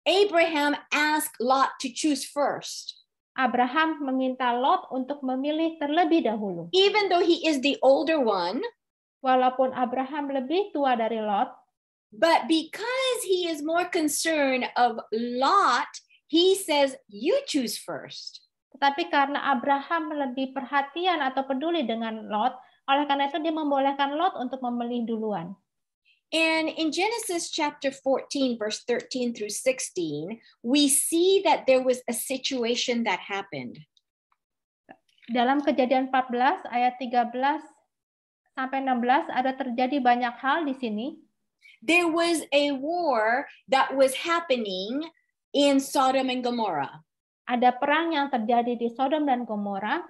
Abraham asked Lot to choose first. Abraham meminta Lot untuk memilih terlebih dahulu. Even though he is the older one, walaupun Abraham lebih tua dari Lot, but because he is more concerned of Lot, he says, you choose first. Tetapi karena Abraham lebih perhatian atau peduli dengan Lot, oleh karena itu dia membolehkan Lot untuk memilih duluan. And in Genesis chapter 14, verse 13 through 16, we see that there was a situation that happened. Dalam Kejadian 14 ayat 13 sampai 16 ada terjadi banyak hal di sini. There was a war that was happening in Sodom and Gomorrah. Ada perang yang terjadi di Sodom dan Gomora.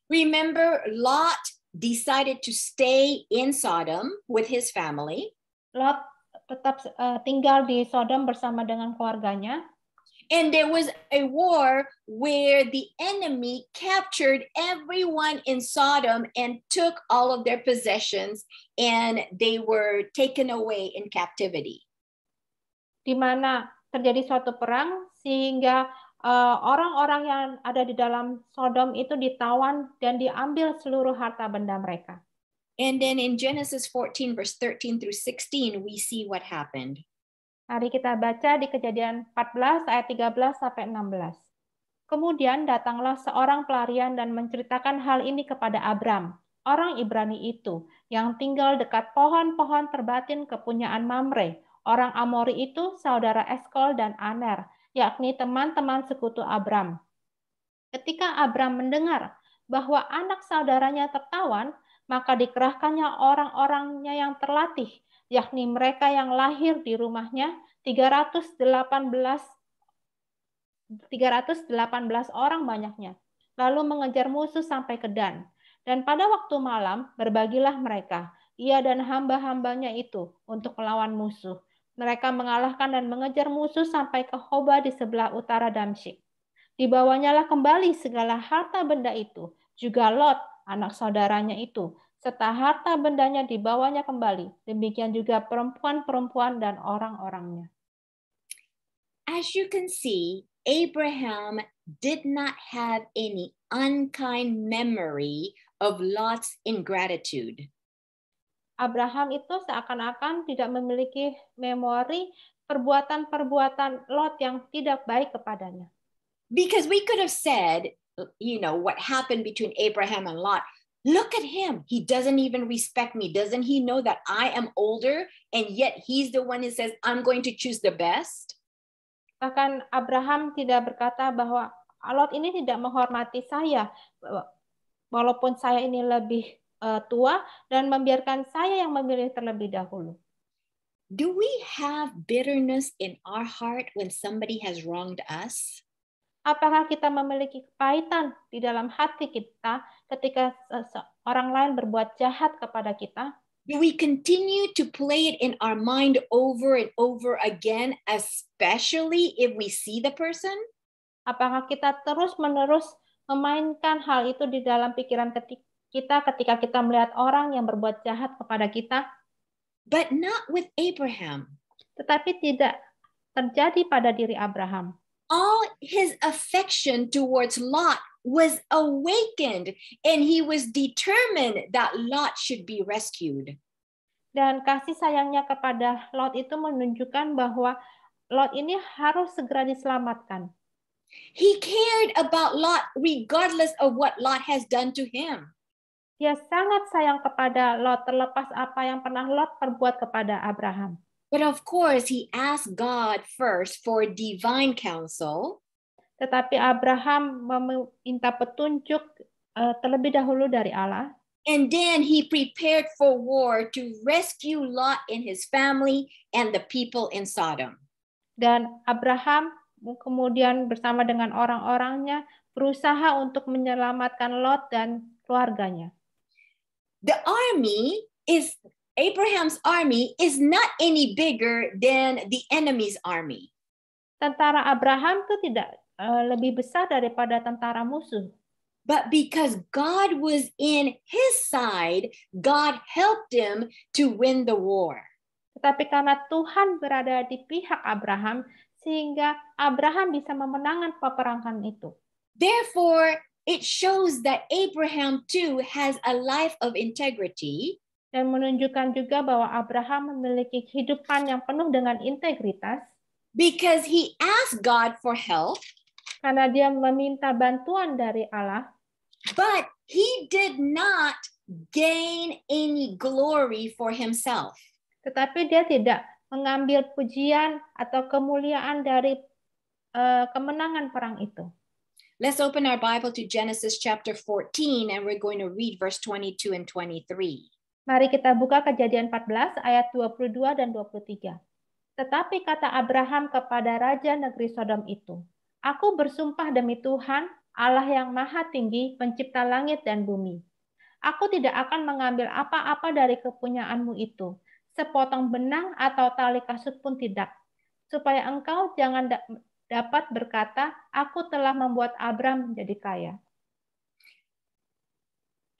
Remember, Lot decided to stay in Sodom with his family. Lot tetap tinggal di Sodom bersama dengan keluarganya. And there was a war where the enemy captured everyone in Sodom and took all of their possessions, and they were taken away in captivity. Di mana terjadi suatu perang sehingga orang-orang yang ada di dalam Sodom itu ditawan dan diambil seluruh harta benda mereka. And then in Genesis 14, verse 13 through 16, we see what happened. Mari kita baca di Kejadian 14 ayat 13 sampai 16. Kemudian datanglah seorang pelarian dan menceritakan hal ini kepada Abram, orang Ibrani itu, yang tinggal dekat pohon-pohon terbatin kepunyaan Mamre. Orang Amori itu saudara Eskol dan Aner, yakni teman-teman sekutu Abram. Ketika Abram mendengar bahwa anak saudaranya tertawan, maka dikerahkannya orang-orangnya yang terlatih, yakni mereka yang lahir di rumahnya, 318 orang banyaknya, lalu mengejar musuh sampai ke Dan. Dan pada waktu malam berbagilah mereka, ia dan hamba-hambanya itu, untuk melawan musuh. Mereka mengalahkan dan mengejar musuh sampai ke Hoba di sebelah utara Damsyik. Dibawanyalah kembali segala harta benda itu, juga Lot, anak saudaranya itu, serta harta bendanya dibawanya kembali. Demikian juga perempuan-perempuan dan orang-orangnya. As you can see, Abraham did not have any unkind memory of Lot's ingratitude. Abraham itu seakan-akan tidak memiliki memori perbuatan-perbuatan Lot yang tidak baik kepadanya. Because we could have said, what happened between Abraham and Lot. Look at him. He doesn't even respect me. Doesn't he know that I am older? And yet he's the one who says, I'm going to choose the best. Bahkan Abraham tidak berkata bahwa Lot ini tidak menghormati saya, walaupun saya ini lebih tua, dan membiarkan saya yang memilih terlebih dahulu. Do we have bitterness in our heart when somebody has wronged us? Apakah kita memiliki kepahitan di dalam hati kita ketika orang lain berbuat jahat kepada kita? Do we continue to play it in our mind over and over again, especially if we see the person? Apakah kita terus-menerus memainkan hal itu di dalam pikiran kita ketika kita melihat orang yang berbuat jahat kepada kita? But not with Abraham. Tetapi tidak terjadi pada diri Abraham. All his affection towards Lot was awakened, and he was determined that Lot should be rescued. Dan kasih sayangnya kepada Lot itu menunjukkan bahwa Lot ini harus segera diselamatkan. He cared about Lot regardless of what Lot has done to him. Dia sangat sayang kepada Lot terlepas apa yang pernah Lot perbuat kepada Abraham. But of course, he asked God first for divine counsel. Tetapi Abraham meminta petunjuk terlebih dahulu dari Allah. And then he prepared for war to rescue Lot and his family and the people in Sodom. Dan Abraham kemudian bersama dengan orang-orangnya berusaha untuk menyelamatkan Lot dan keluarganya. Abraham's army is not any bigger than the enemy's army. Tentara Abraham itu tidak lebih besar daripada tentara musuh. But because God was in his side, God helped him to win the war. Tetapi karena Tuhan berada di pihak Abraham, sehingga Abraham bisa memenangkan peperangan itu. Therefore, it shows that Abraham too has a life of integrity. Dan menunjukkan juga bahwa Abraham memiliki kehidupan yang penuh dengan integritas. Because he asked God for help. Karena dia meminta bantuan dari Allah. But he did not gain any glory for himself. Tetapi dia tidak mengambil pujian atau kemuliaan dari kemenangan perang itu. Let's open our Bible to Genesis chapter 14 and we're going to read verse 22 and 23. Mari kita buka Kejadian 14 ayat 22 dan 23. Tetapi kata Abraham kepada raja negeri Sodom itu, Aku bersumpah demi Tuhan, Allah yang maha tinggi, pencipta langit dan bumi. Aku tidak akan mengambil apa-apa dari kepunyaanmu itu, sepotong benang atau tali kasut pun tidak, supaya engkau jangan dapat berkata, aku telah membuat Abram menjadi kaya.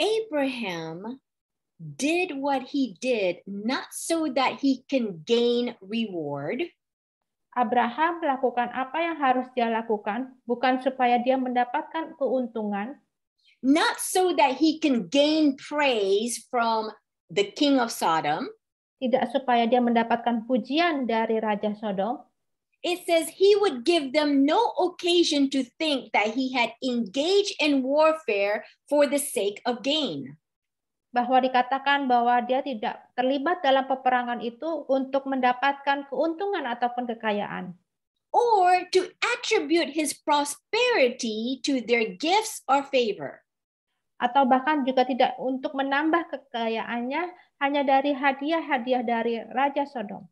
Abraham did what he did not so that he can gain reward. Abraham melakukan apa yang harus dia lakukan, bukan supaya dia mendapatkan keuntungan. Not so that he can gain praise from the king of Sodom. Tidak supaya dia mendapatkan pujian dari Raja Sodom. It says he would give them no occasion to think that he had engaged in warfare for the sake of gain. Bahwa dikatakan bahwa dia tidak terlibat dalam peperangan itu untuk mendapatkan keuntungan ataupun kekayaan. Or to attribute his prosperity to their gifts or favor. Atau bahkan juga tidak untuk menambah kekayaannya hanya dari hadiah-hadiah dari Raja Sodom.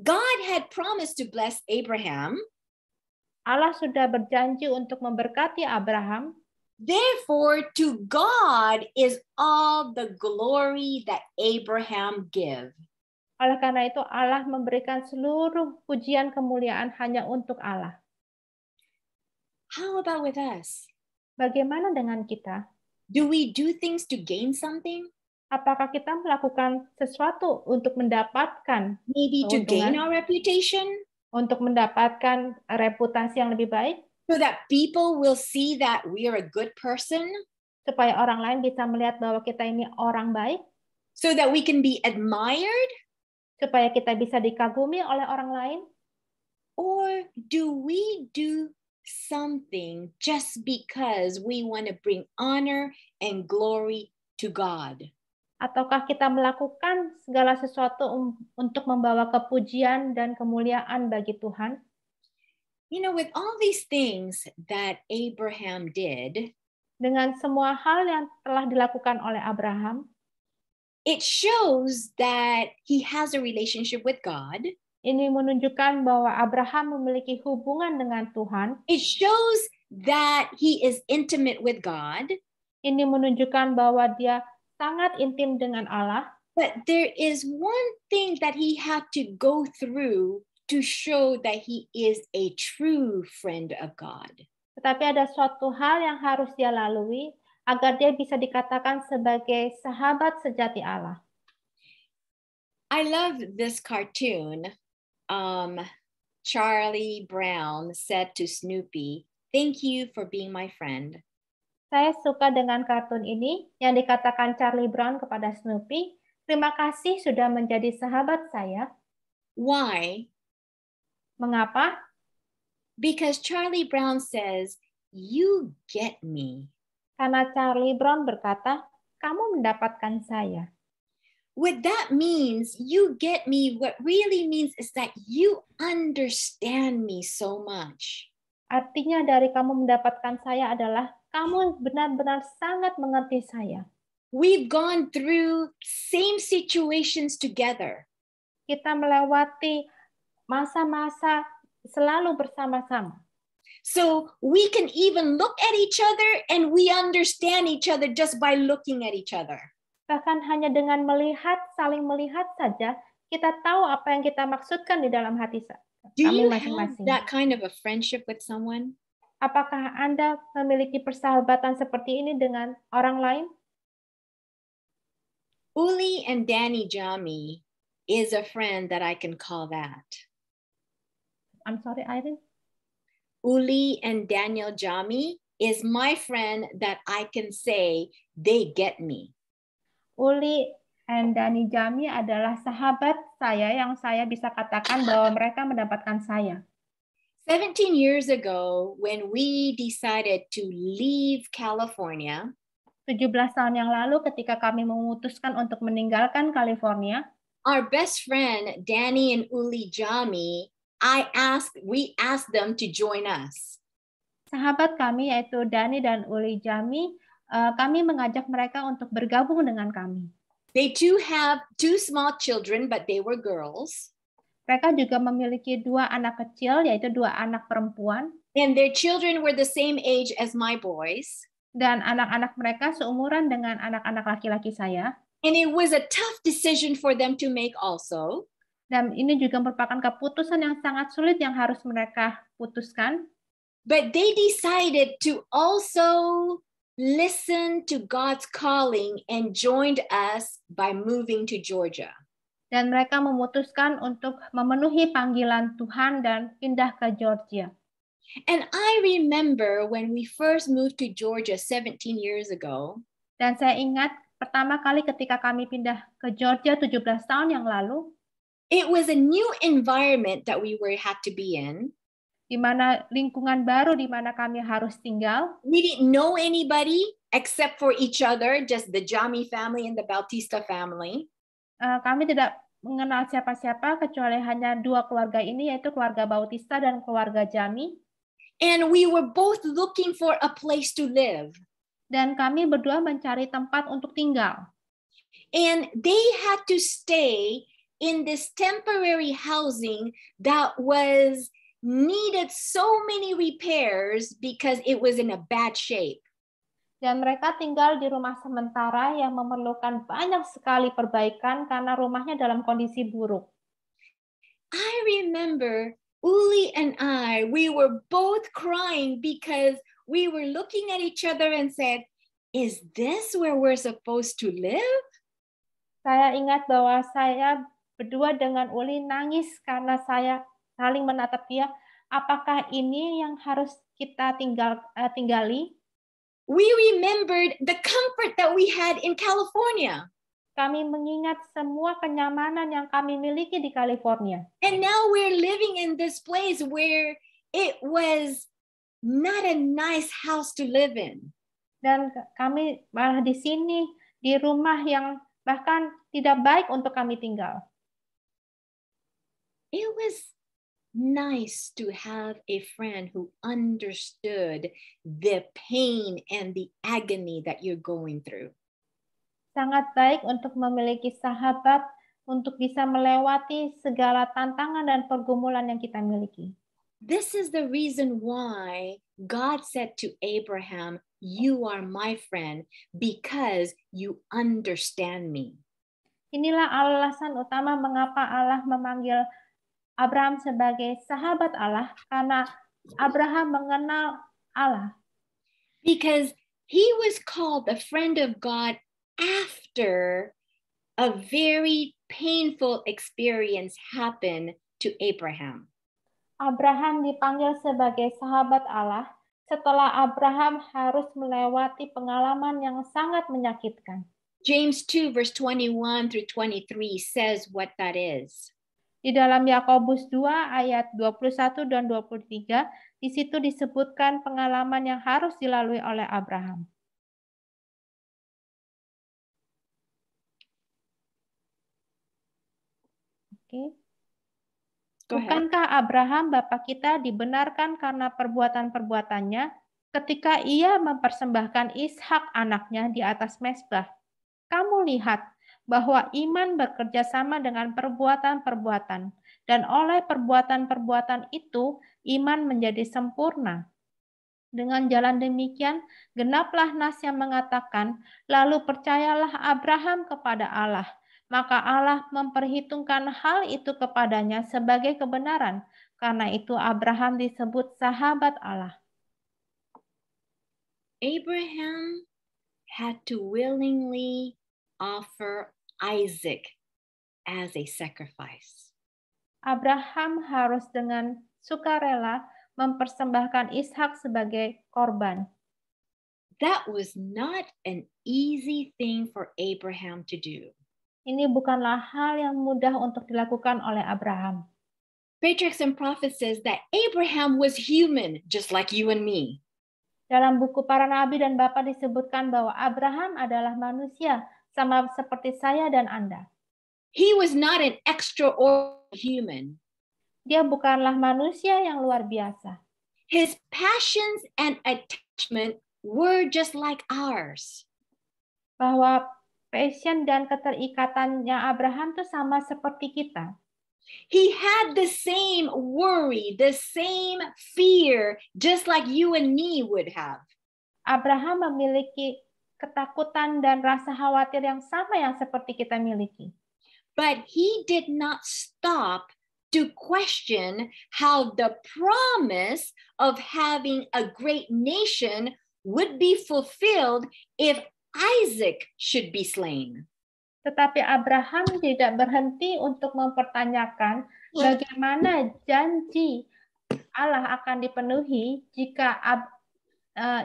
God had promised to bless Abraham. Allah sudah berjanji untuk memberkati Abraham. Therefore, to God is all the glory that Abraham gave. Oleh karena itu, Allah memberikan seluruh pujian kemuliaan hanya untuk Allah. How about with us? Bagaimana dengan kita? Do we do things to gain something? Apakah kita melakukan sesuatu untuk mendapatkan Maybe to gain keuntungan, our reputation? untuk mendapatkan reputasi yang lebih baik, So that people will see that we are a good person? supaya orang lain bisa melihat bahwa kita ini orang baik, So that we can be admired? supaya kita bisa dikagumi oleh orang lain? Or do we do something just because we want to bring honor and glory to God? Ataukah kita melakukan segala sesuatu untuk membawa kepujian dan kemuliaan bagi Tuhan? You know, with all these things that Abraham did, Dengan semua hal yang telah dilakukan oleh Abraham, it shows that he has a relationship with God. ini menunjukkan bahwa Abraham memiliki hubungan dengan Tuhan. It shows that he is intimate with God. Ini menunjukkan bahwa dia sangat intim dengan Allah. But there is one thing that he had to go through to show that he is a true friend of God. Tetapi ada suatu hal yang harus dia lalui agar dia bisa dikatakan sebagai sahabat sejati Allah. I love this cartoon. Charlie Brown said to Snoopy, "Thank you for being my friend." Saya suka dengan kartun ini yang dikatakan Charlie Brown kepada Snoopy, "Terima kasih sudah menjadi sahabat saya." Why? Mengapa? Because Charlie Brown says, "You get me." Karena Charlie Brown berkata, "Kamu mendapatkan saya." What that means, you get me, what really means is that you understand me so much. Artinya dari kamu mendapatkan saya adalah kamu benar-benar sangat mengerti saya. We've gone through same situations together. Kita melewati masa-masa selalu bersama-sama. So we can even look at each other and we understand each other just by looking at each other. Bahkan hanya dengan melihat, saling melihat saja, kita tahu apa yang kita maksudkan di dalam hati Do you kami have masing-masing. that kind of a friendship with someone? Apakah Anda memiliki persahabatan seperti ini dengan orang lain? Uli and Danny Jami is a friend that I can call that. I'm sorry, Irene. Uli and Daniel Jami is my friend that I can say they get me. Uli and Dani Jami adalah sahabat saya yang saya bisa katakan bahwa mereka mendapatkan saya. 17 years ago, when we decided to leave California, 17 tahun yang lalu ketika kami memutuskan untuk meninggalkan California, our best friend, Danny and Uli Jami, we asked them to join us. Sahabat kami yaitu Dani dan Uli Jami, kami mengajak mereka untuk bergabung dengan kami. They too have 2 small children, but they were girls. Mereka juga memiliki 2 anak kecil, yaitu 2 anak perempuan. And their children were the same age as my boys. Dan anak-anak mereka seumuran dengan anak-anak laki-laki saya. And it was a tough decision for them to make also. Dan ini juga merupakan keputusan yang sangat sulit yang harus mereka putuskan. But they decided to also listen to God's calling and joined us by moving to Georgia. Dan mereka memutuskan untuk memenuhi panggilan Tuhan dan pindah ke Georgia. And I remember when we first moved to Georgia 17 years ago. Dan saya ingat pertama kali ketika kami pindah ke Georgia 17 tahun yang lalu, it was a new environment that we had to be in. di mana lingkungan baru di mana kami harus tinggal. We didn't know anybody except for each other, just the Jami family and the Bautista family. Kami tidak mengenal siapa-siapa kecuali hanya dua keluarga ini, yaitu keluarga Bautista dan keluarga Jami. And we were both looking for a place to live. Dan kami berdua mencari tempat untuk tinggal. And they had to stay in this temporary housing that was needed so many repairs because it was in a bad shape. Dan mereka tinggal di rumah sementara yang memerlukan banyak sekali perbaikan karena rumahnya dalam kondisi buruk. I remember Uli and I, we were both crying because we were looking at each other and said, is this where we're supposed to live? Saya ingat bahwa saya berdua dengan Uli nangis karena saya saling menatap dia. Apakah ini yang harus kita tinggali? We remembered the comfort that we had in California. Kami mengingat semua kenyamanan yang kami miliki di California. And now we're living in this place where it was not a nice house to live in. Dan kami malah di sini, di rumah yang bahkan tidak baik untuk kami tinggal. It was nice to have a friend who understood the pain and the agony that you're going through. Sangat baik untuk memiliki sahabat untuk bisa melewati segala tantangan dan pergumulan yang kita miliki. This is the reason why God said to Abraham, you are my friend because you understand me. Inilah alasan utama mengapa Allah memanggil Abraham sebagai sahabat Allah, karena Abraham mengenal Allah. Because he was called the friend of God after a very painful experience happened to Abraham. Abraham dipanggil sebagai sahabat Allah setelah Abraham harus melewati pengalaman yang sangat menyakitkan. James 2 verse 21 through 23 says what that is. Di dalam Yakobus 2 ayat 21 dan 23, di situ disebutkan pengalaman yang harus dilalui oleh Abraham. Oke. Bukankah Abraham Bapa kita dibenarkan karena perbuatan-perbuatannya ketika ia mempersembahkan Ishak anaknya di atas mezbah? Kamu lihat bahwa iman bekerja sama dengan perbuatan-perbuatan, dan oleh perbuatan-perbuatan itu iman menjadi sempurna. Dengan jalan demikian, genaplah nas yang mengatakan, lalu percayalah Abraham kepada Allah, maka Allah memperhitungkan hal itu kepadanya sebagai kebenaran. Karena itu Abraham disebut sahabat Allah. Abraham had to willingly offer Isaac as a sacrifice. Abraham harus dengan sukarela mempersembahkan Ishak sebagai korban. That was not an easy thing for Abraham to do. Ini bukanlah hal yang mudah untuk dilakukan oleh Abraham. Patriarchs and Prophets says that Abraham was human, just like you and me. Dalam buku para nabi dan bapa disebutkan bahwa Abraham adalah manusia, sama seperti saya dan Anda. He was not an extraordinary human. Dia bukanlah manusia yang luar biasa. His passions and attachment were just like ours. Bahwa passion dan keterikatannya Abraham itu sama seperti kita. He had the same worry, the same fear, just like you and me would have. Abraham memiliki ketakutan dan rasa khawatir yang sama yang seperti kita miliki. But he did not stop to question how the promise of having a great nation would be fulfilled if Isaac should be slain. Tetapi Abraham tidak berhenti untuk mempertanyakan bagaimana janji Allah akan dipenuhi jika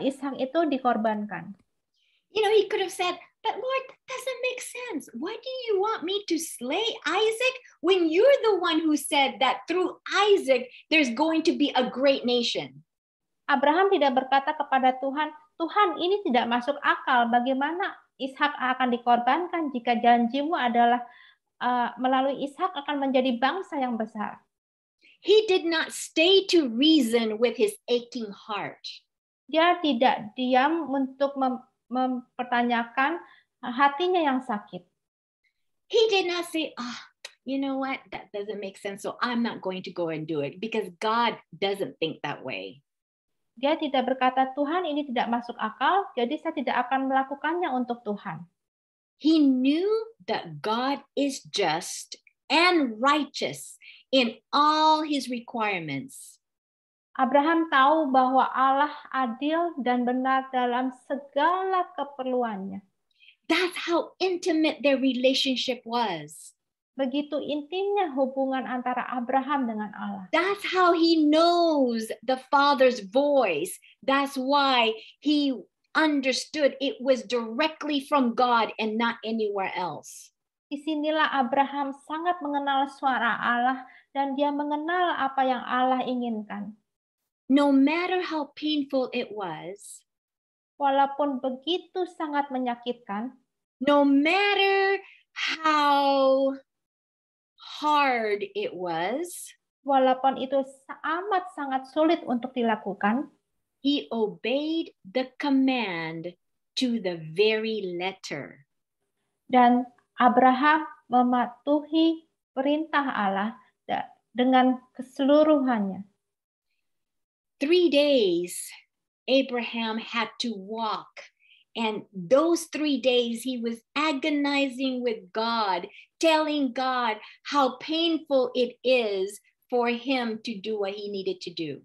Ishak itu dikorbankan. You know, he could have said, But Lord, that doesn't make sense. Why do you want me to slay Isaac when you're the one who said that through Isaac, there's going to be a great nation? Abraham tidak berkata kepada Tuhan, Tuhan ini tidak masuk akal. Bagaimana Ishak akan dikorbankan jika janjimu adalah melalui Ishak akan menjadi bangsa yang besar. He did not stay to reason with his aching heart. Dia tidak diam untuk mempertanyakan hatinya yang sakit. He did not say, you know what, that doesn't make sense, so I'm not going to go and do it, because God doesn't think that way. Dia tidak berkata, Tuhan ini tidak masuk akal, jadi saya tidak akan melakukannya untuk Tuhan. He knew that God is just and righteous in all his requirements. Abraham tahu bahwa Allah adil dan benar dalam segala keperluannya. That's how intimate their relationship was. Begitu intimnya hubungan antara Abraham dengan Allah. That's how he knows the Father's voice. That's why he understood it was directly from God and not anywhere else. Disinilah Abraham sangat mengenal suara Allah dan dia mengenal apa yang Allah inginkan. No matter how painful it was, walaupun begitu sangat menyakitkan, no matter how hard it was, walaupun itu amat sangat sulit untuk dilakukan, he obeyed the command to the very letter. Dan Abraham mematuhi perintah Allah dengan keseluruhannya. 3 days Abraham had to walk, and those 3 days he was agonizing with God, telling God how painful it is for him to do what he needed to do.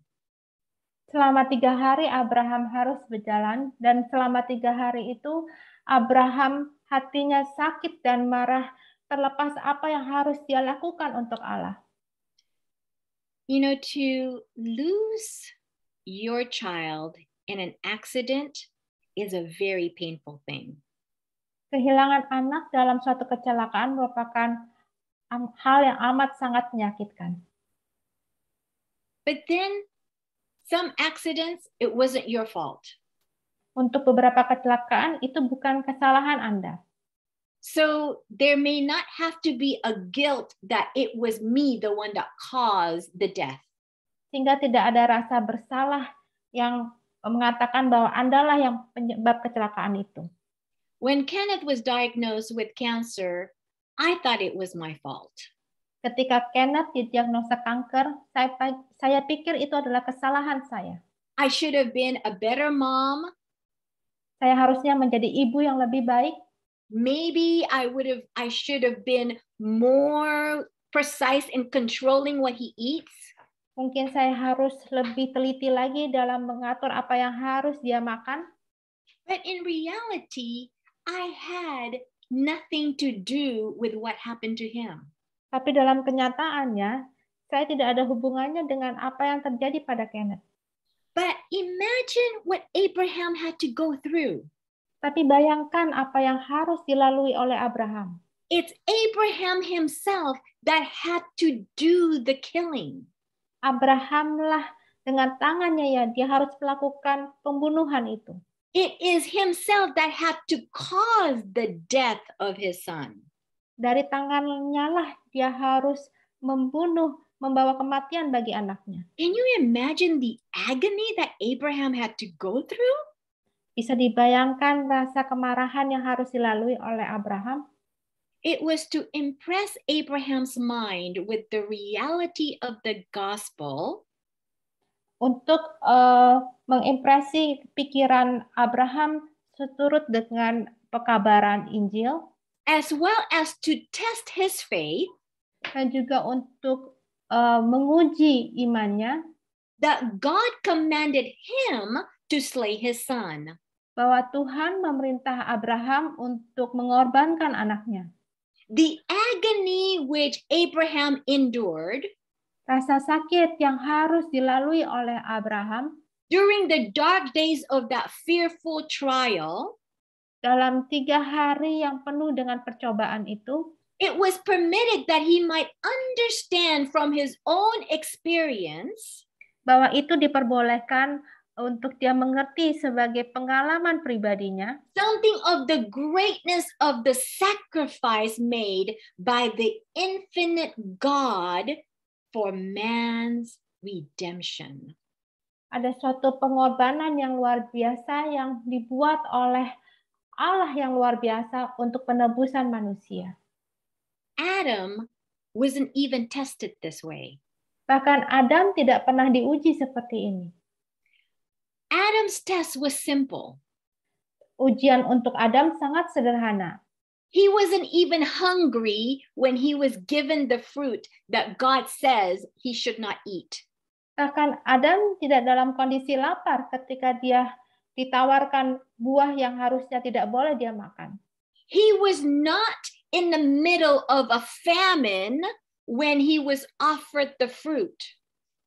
Selama 3 hari Abraham harus berjalan, dan selama 3 hari itu Abraham hatinya sakit dan marah terlepas apa yang harus dia lakukan untuk Allah. You know, to lose your child in an accident is a very painful thing. Kehilangan anak dalam suatu kecelakaan merupakan hal yang amat sangat menyakitkan. But then some accidents, it wasn't your fault. Untuk beberapa kecelakaan itu bukan kesalahan Anda. So there may not have to be a guilt that it was me, the one that caused the death. Sehingga tidak ada rasa bersalah yang mengatakan bahwa Andalah yang penyebab kecelakaan itu. When Kenneth was diagnosed with cancer, I thought it was my fault. Ketika Kenneth didiagnosa kanker, saya pikir itu adalah kesalahan saya. I should have been a better mom. Saya harusnya menjadi ibu yang lebih baik. Maybe I should have been more precise in controlling what he eats. Mungkin saya harus lebih teliti lagi dalam mengatur apa yang harus dia makan. But in reality, I had nothing to do with what happened to him. Tapi dalam kenyataannya, saya tidak ada hubungannya dengan apa yang terjadi pada Kenneth. But imagine what Abraham had to go through. Tapi bayangkan apa yang harus dilalui oleh Abraham. It's Abraham himself that had to do the killing. Abrahamlah dengan tangannya ya, dia harus melakukan pembunuhan itu. It is himself that had to cause the death of his son. Dari tangannya lah dia harus membawa kematian bagi anaknya. Can you imagine the agony that Abraham had to go through? Bisa dibayangkan rasa kemarahan yang harus dilalui oleh Abraham? It was to impress Abraham's mind with the reality of the gospel. Untuk mengimpresi pikiran Abraham seturut dengan pekabaran Injil. As well as to test his faith. Dan juga untuk menguji imannya. That God commanded him to slay his son. Bahwa Tuhan memerintah Abraham untuk mengorbankan anaknya. The agony which Abraham endured. Rasa sakit yang harus dilalui oleh Abraham. During the dark days of that fearful trial. dalam 3 hari yang penuh dengan percobaan itu, it was permitted that he might understand from his own experience bahwa itu diperbolehkan untuk dia mengerti sebagai pengalaman pribadinya something of the greatness of the sacrifice made by the infinite God for man's redemption. ada suatu pengorbanan yang luar biasa yang dibuat oleh Allah yang luar biasa untuk penebusan manusia. Adam wasn't even tested this way. Bahkan Adam tidak pernah diuji seperti ini. Adam's test was simple. Ujian untuk Adam sangat sederhana. He wasn't even hungry when he was given the fruit that God says he should not eat. Bahkan Adam tidak dalam kondisi lapar ketika dia ditawarkan buah yang harusnya tidak boleh dia makan. He was not in the middle of a famine when he was offered the fruit.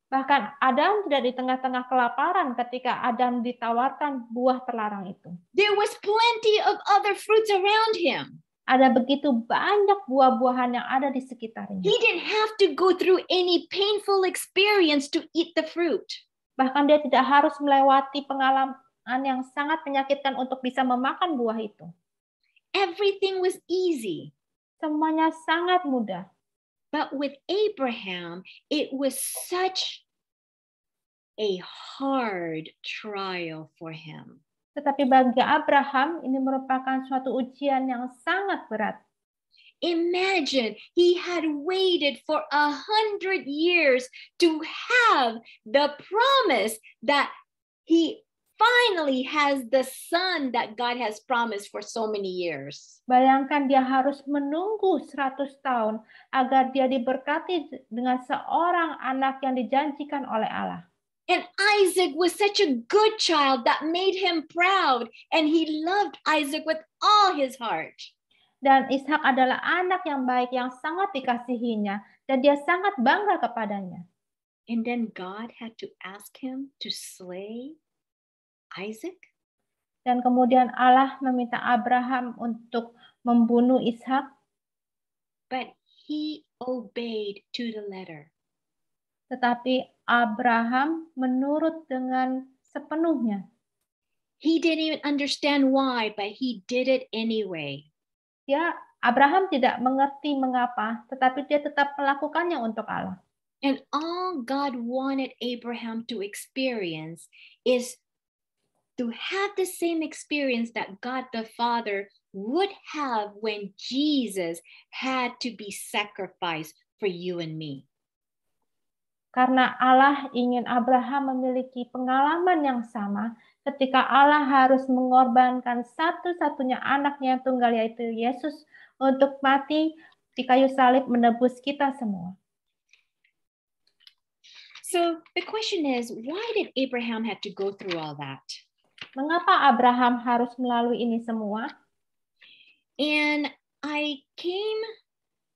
Bahkan Adam tidak di tengah-tengah kelaparan ketika Adam ditawarkan buah terlarang itu. There was plenty of other fruits around him. Ada begitu banyak buah-buahan yang ada di sekitarnya. He didn't have to go through any painful experience to eat the fruit. Bahkan dia tidak harus melewati pengalaman yang sangat menyakitkan untuk bisa memakan buah itu. Everything was easy. Semuanya sangat mudah. But with Abraham, it was such a hard trial for him. Tetapi bagi Abraham, ini merupakan suatu ujian yang sangat berat. Imagine he had waited for 100 years to have the promise that he finally has the son that God has promised for so many years. Bayangkan dia harus menunggu 100 tahun agar dia diberkati dengan seorang anak yang dijanjikan oleh Allah. And Isaac was such a good child that made him proud, and he loved Isaac with all his heart. Dan Ishak adalah anak yang baik yang sangat dikasihinya, dan dia sangat bangga kepadanya. And then God had to ask him to slay Isaac? Dan kemudian Allah meminta Abraham untuk membunuh Ishak. But he obeyed to the letter. Tetapi Abraham menurut dengan sepenuhnya. He didn't even understand why, but he did it anyway. Abraham tidak mengerti mengapa, tetapi dia tetap melakukannya untuk Allah. And all God wanted Abraham to experience is to have the same experience that God the Father would have when Jesus had to be sacrificed for you and me. Karena Allah ingin Abraham memiliki pengalaman yang sama ketika Allah harus mengorbankan satu-satunya anaknya yang tunggal, yaitu Yesus, untuk mati di kayu salib menebus kita semua. So the question is, why did Abraham have to go through all that? Mengapa Abraham harus melalui ini semua? And I came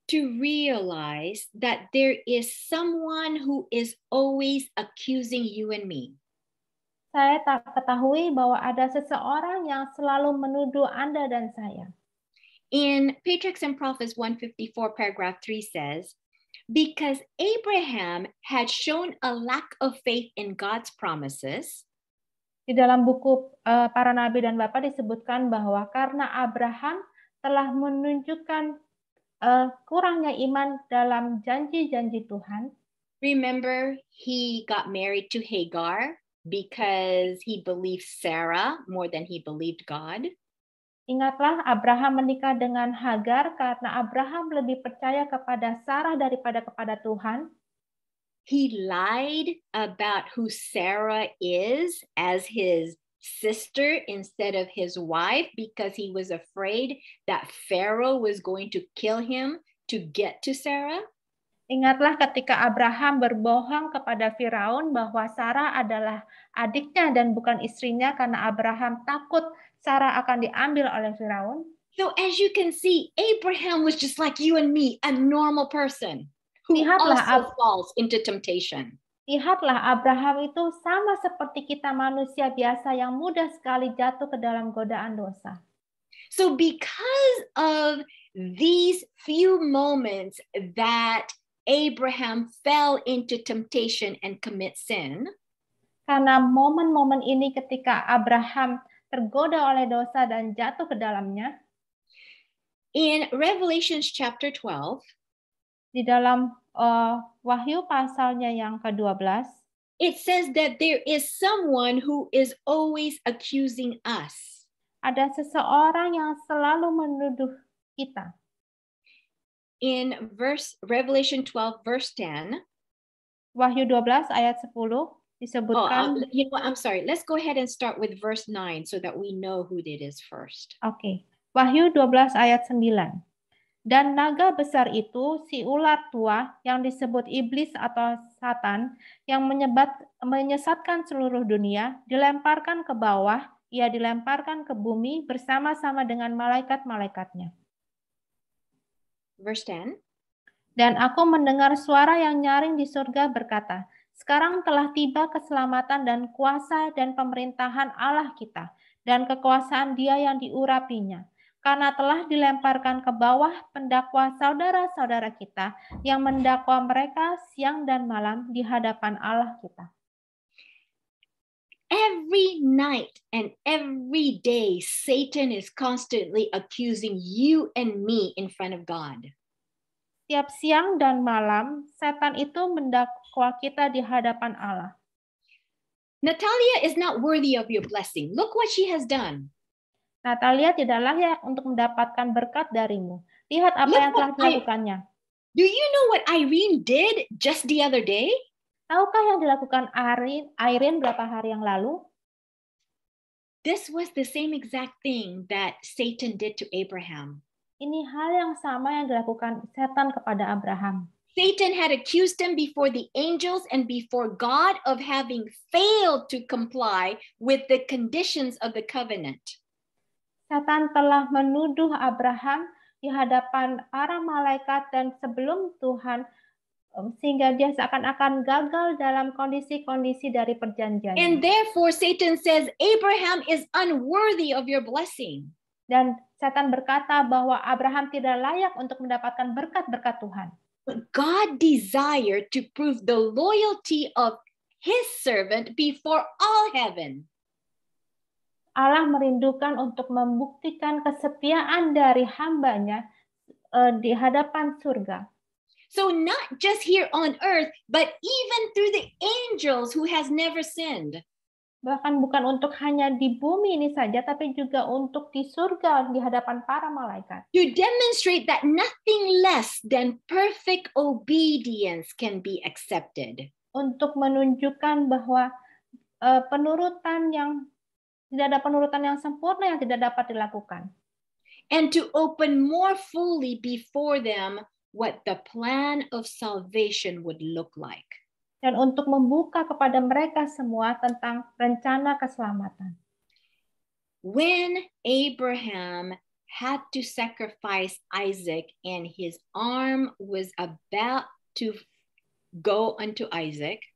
to realize that there is someone who is always accusing you and me. Saya tak ketahui bahwa ada seseorang yang selalu menuduh Anda dan saya. In Patriarchs and Prophets 154 paragraph 3 says, because Abraham had shown a lack of faith in God's promises. Di dalam buku Para Nabi dan Bapa disebutkan bahwa karena Abraham telah menunjukkan kurangnya iman dalam janji-janji Tuhan. Remember, he got married to Hagar because he believed Sarah more than he believed God. Ingatlah, Abraham menikah dengan Hagar karena Abraham lebih percaya kepada Sarah daripada kepada Tuhan. He lied about who Sarah is as his sister instead of his wife because he was afraid that Pharaoh was going to kill him to get to Sarah. Ingatlah ketika Abraham berbohong kepada Firaun bahwa Sarah adalah adiknya dan bukan istrinya karena Abraham takut Sarah akan diambil oleh Firaun. So as you can see, Abraham was just like you and me, a normal person who also falls into temptation. Lihatlah, Abraham itu sama seperti kita manusia biasa yang mudah sekali jatuh ke dalam godaan dosa. So because of these few moments that Abraham fell into temptation and commit sin, karena momen-momen ini ketika Abraham tergoda oleh dosa dan jatuh ke dalamnya, in Revelation chapter 12, di dalam Wahyu pasalnya yang ke-12, it says that there is someone who is always accusing us. ada seseorang yang selalu menuduh kita. In Revelation 12, verse 10, Wahyu 12 ayat 10 disebutkan. you know what, I'm sorry. Let's go ahead and start with verse 9 so that we know who it is first. Oke. Wahyu 12 ayat 9. Dan naga besar itu, si ular tua yang disebut iblis atau Satan, yang menyesatkan seluruh dunia, dilemparkan ke bawah, ia dilemparkan ke bumi bersama-sama dengan malaikat-malaikatnya. Verse 10. Dan aku mendengar suara yang nyaring di surga berkata, sekarang telah tiba keselamatan dan kuasa dan pemerintahan Allah kita, dan kekuasaan Dia yang diurapinya. Karena telah dilemparkan ke bawah pendakwa saudara-saudara kita yang mendakwa mereka siang dan malam di hadapan Allah kita. Every night and every day, Satan is constantly accusing you and me in front of God. Tiap siang dan malam, setan itu mendakwa kita di hadapan Allah. Natalia is not worthy of your blessing. Look what she has done. Natalia tidak layak untuk mendapatkan berkat darimu. Lihat apa yang telah dilakukannya. Do you know what Irene did just the other day? Tahukah yang dilakukan Irene berapa hari yang lalu? This was the same exact thing that Satan did to Abraham. Ini hal yang sama yang dilakukan setan kepada Abraham. Satan had accused him before the angels and before God of having failed to comply with the conditions of the covenant. Satan telah menuduh Abraham di hadapan para malaikat dan sebelum Tuhan, sehingga dia seakan-akan gagal dalam kondisi-kondisi dari perjanjian. And therefore Satan says Abraham is unworthy of your blessing. Dan Satan berkata bahwa Abraham tidak layak untuk mendapatkan berkat-berkat Tuhan. But God desired to prove the loyalty of his servant before all heaven. Allah merindukan untuk membuktikan kesetiaan dari hambanya di hadapan surga. So not just here on earth, but even through the angels who has never sinned. Bahkan bukan untuk hanya di bumi ini saja, tapi juga untuk di surga di hadapan para malaikat. To demonstrate that nothing less than perfect obedience can be accepted. Untuk menunjukkan bahwa tidak ada penurutan yang sempurna yang tidak dapat dilakukan. And to open more fully before them what the plan of salvation would look like. Dan untuk membuka kepada mereka semua tentang rencana keselamatan. When Abraham had to sacrifice Isaac and his arm was about to go unto Isaac,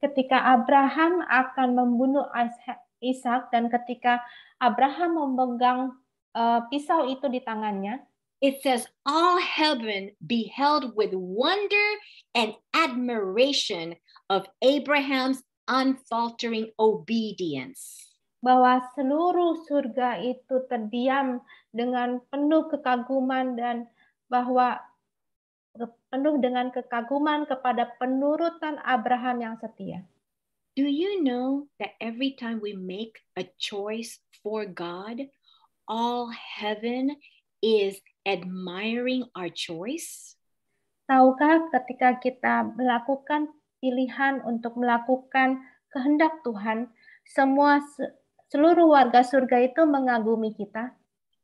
ketika Abraham akan membunuh Ishak dan ketika Abraham memegang pisau itu di tangannya, it says all heaven beheld with wonder and admiration of Abraham's unfaltering obedience. Bahwa seluruh surga itu terdiam dengan penuh kekaguman dan bahwa penuh dengan kekaguman kepada penurutan Abraham yang setia. Do you know that every time we make a choice for God, all heaven is admiring our choice? Tahukah ketika kita melakukan pilihan untuk melakukan kehendak Tuhan, seluruh warga surga itu mengagumi kita?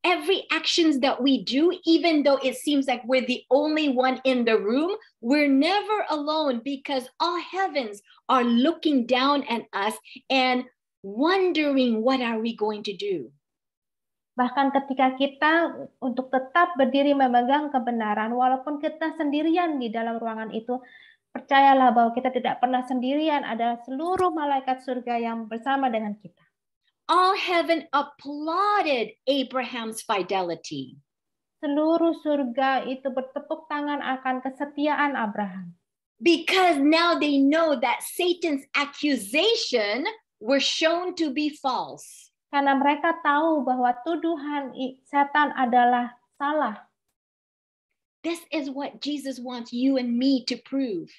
Every actions that we do, even though it seems like we're the only one in the room, we're never alone because all heavens are looking down at us and wondering what are we going to do. Bahkan ketika kita untuk tetap berdiri memegang kebenaran, walaupun kita sendirian di dalam ruangan itu, percayalah bahwa kita tidak pernah sendirian, ada seluruh malaikat surga yang bersama dengan kita. All heaven applauded Abraham's fidelity. Seluruh surga itu bertepuk tangan akan kesetiaan Abraham. Because now they know that Satan's accusation were shown to be false. Karena mereka tahu bahwa tuduhan setan adalah salah. This is what Jesus wants you and me to prove.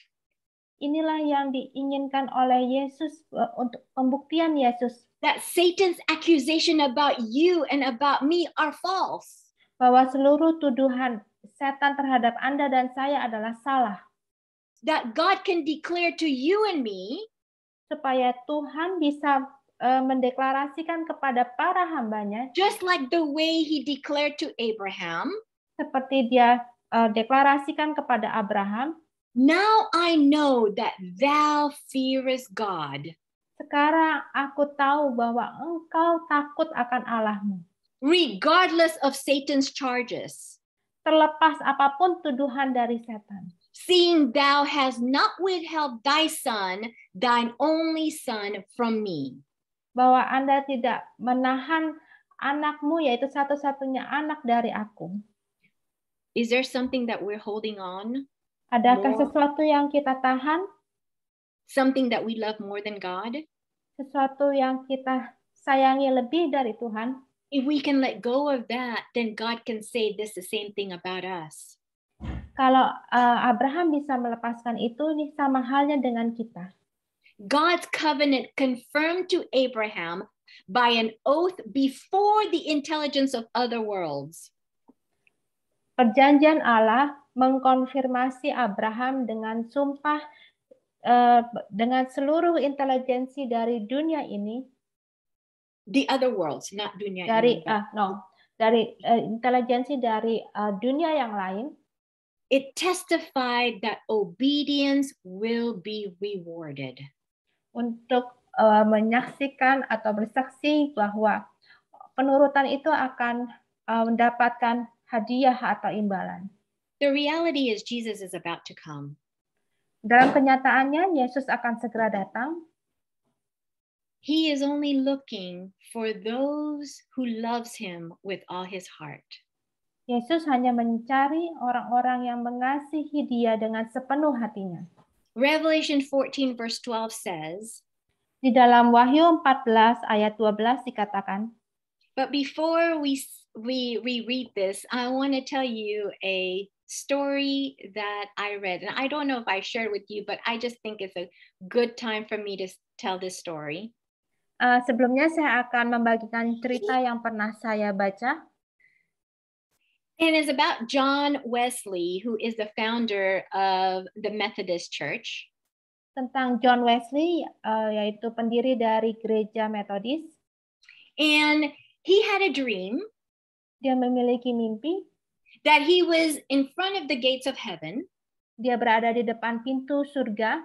Inilah yang diinginkan oleh Yesus untuk pembuktian Yesus. That Satan's accusation about you and about me are false. Bahwa seluruh tuduhan setan terhadap Anda dan saya adalah salah. That God can declare to you and me, supaya Tuhan bisa mendeklarasikan kepada para hambanya, just like the way he declared to Abraham, seperti dia deklarasikan kepada Abraham, now I know that thou fearest God. Sekarang aku tahu bahwa engkau takut akan Allahmu. Regardless of Satan's charges. Terlepas apapun tuduhan dari setan. Seeing thou hast not withheld thy son, thine only son from me. Bahwa Anda tidak menahan anakmu, yaitu satu-satunya anak dari aku. Is there something that we're holding on? Adakah more? Sesuatu yang kita tahan? Something that we love more than God? Sesuatu yang kita sayangi lebih dari Tuhan? If we can let go of that, then God can say this the same thing about us. Kalau Abraham bisa melepaskan itu, ini sama halnya dengan kita. God's covenant confirmed to Abraham by an oath before the intelligence of other worlds. Perjanjian Allah mengkonfirmasi Abraham dengan sumpah dengan seluruh intelijensi dari dunia ini. The other worlds, not dunia dari ini. Dari intelijensi dari dunia yang lain. It testified that obedience will be rewarded. Untuk menyaksikan atau bersaksi bahwa penurutan itu akan mendapatkan hadiah atau imbalan. The reality is Jesus is about to come. Dalam kenyataannya, Yesus akan segera datang. He is only looking for those who loves him with all his heart. Yesus hanya mencari orang-orang yang mengasihi Dia dengan sepenuh hatinya. Revelation 14 verse 12 says, di dalam Wahyu 14 ayat 12 dikatakan, but before we read this, I want to tell you a story that I read. And I don't know if I shared with you, but I just think it's a good time for me to tell this story. Sebelumnya saya akan membagikan cerita yang pernah saya baca. And it's about John Wesley, who is the founder of the Methodist Church. Tentang John Wesley, yaitu pendiri dari gereja Metodis. And he had a dream. Dia memiliki mimpi. That he was in front of the gates of heaven. Dia berada di depan pintu surga.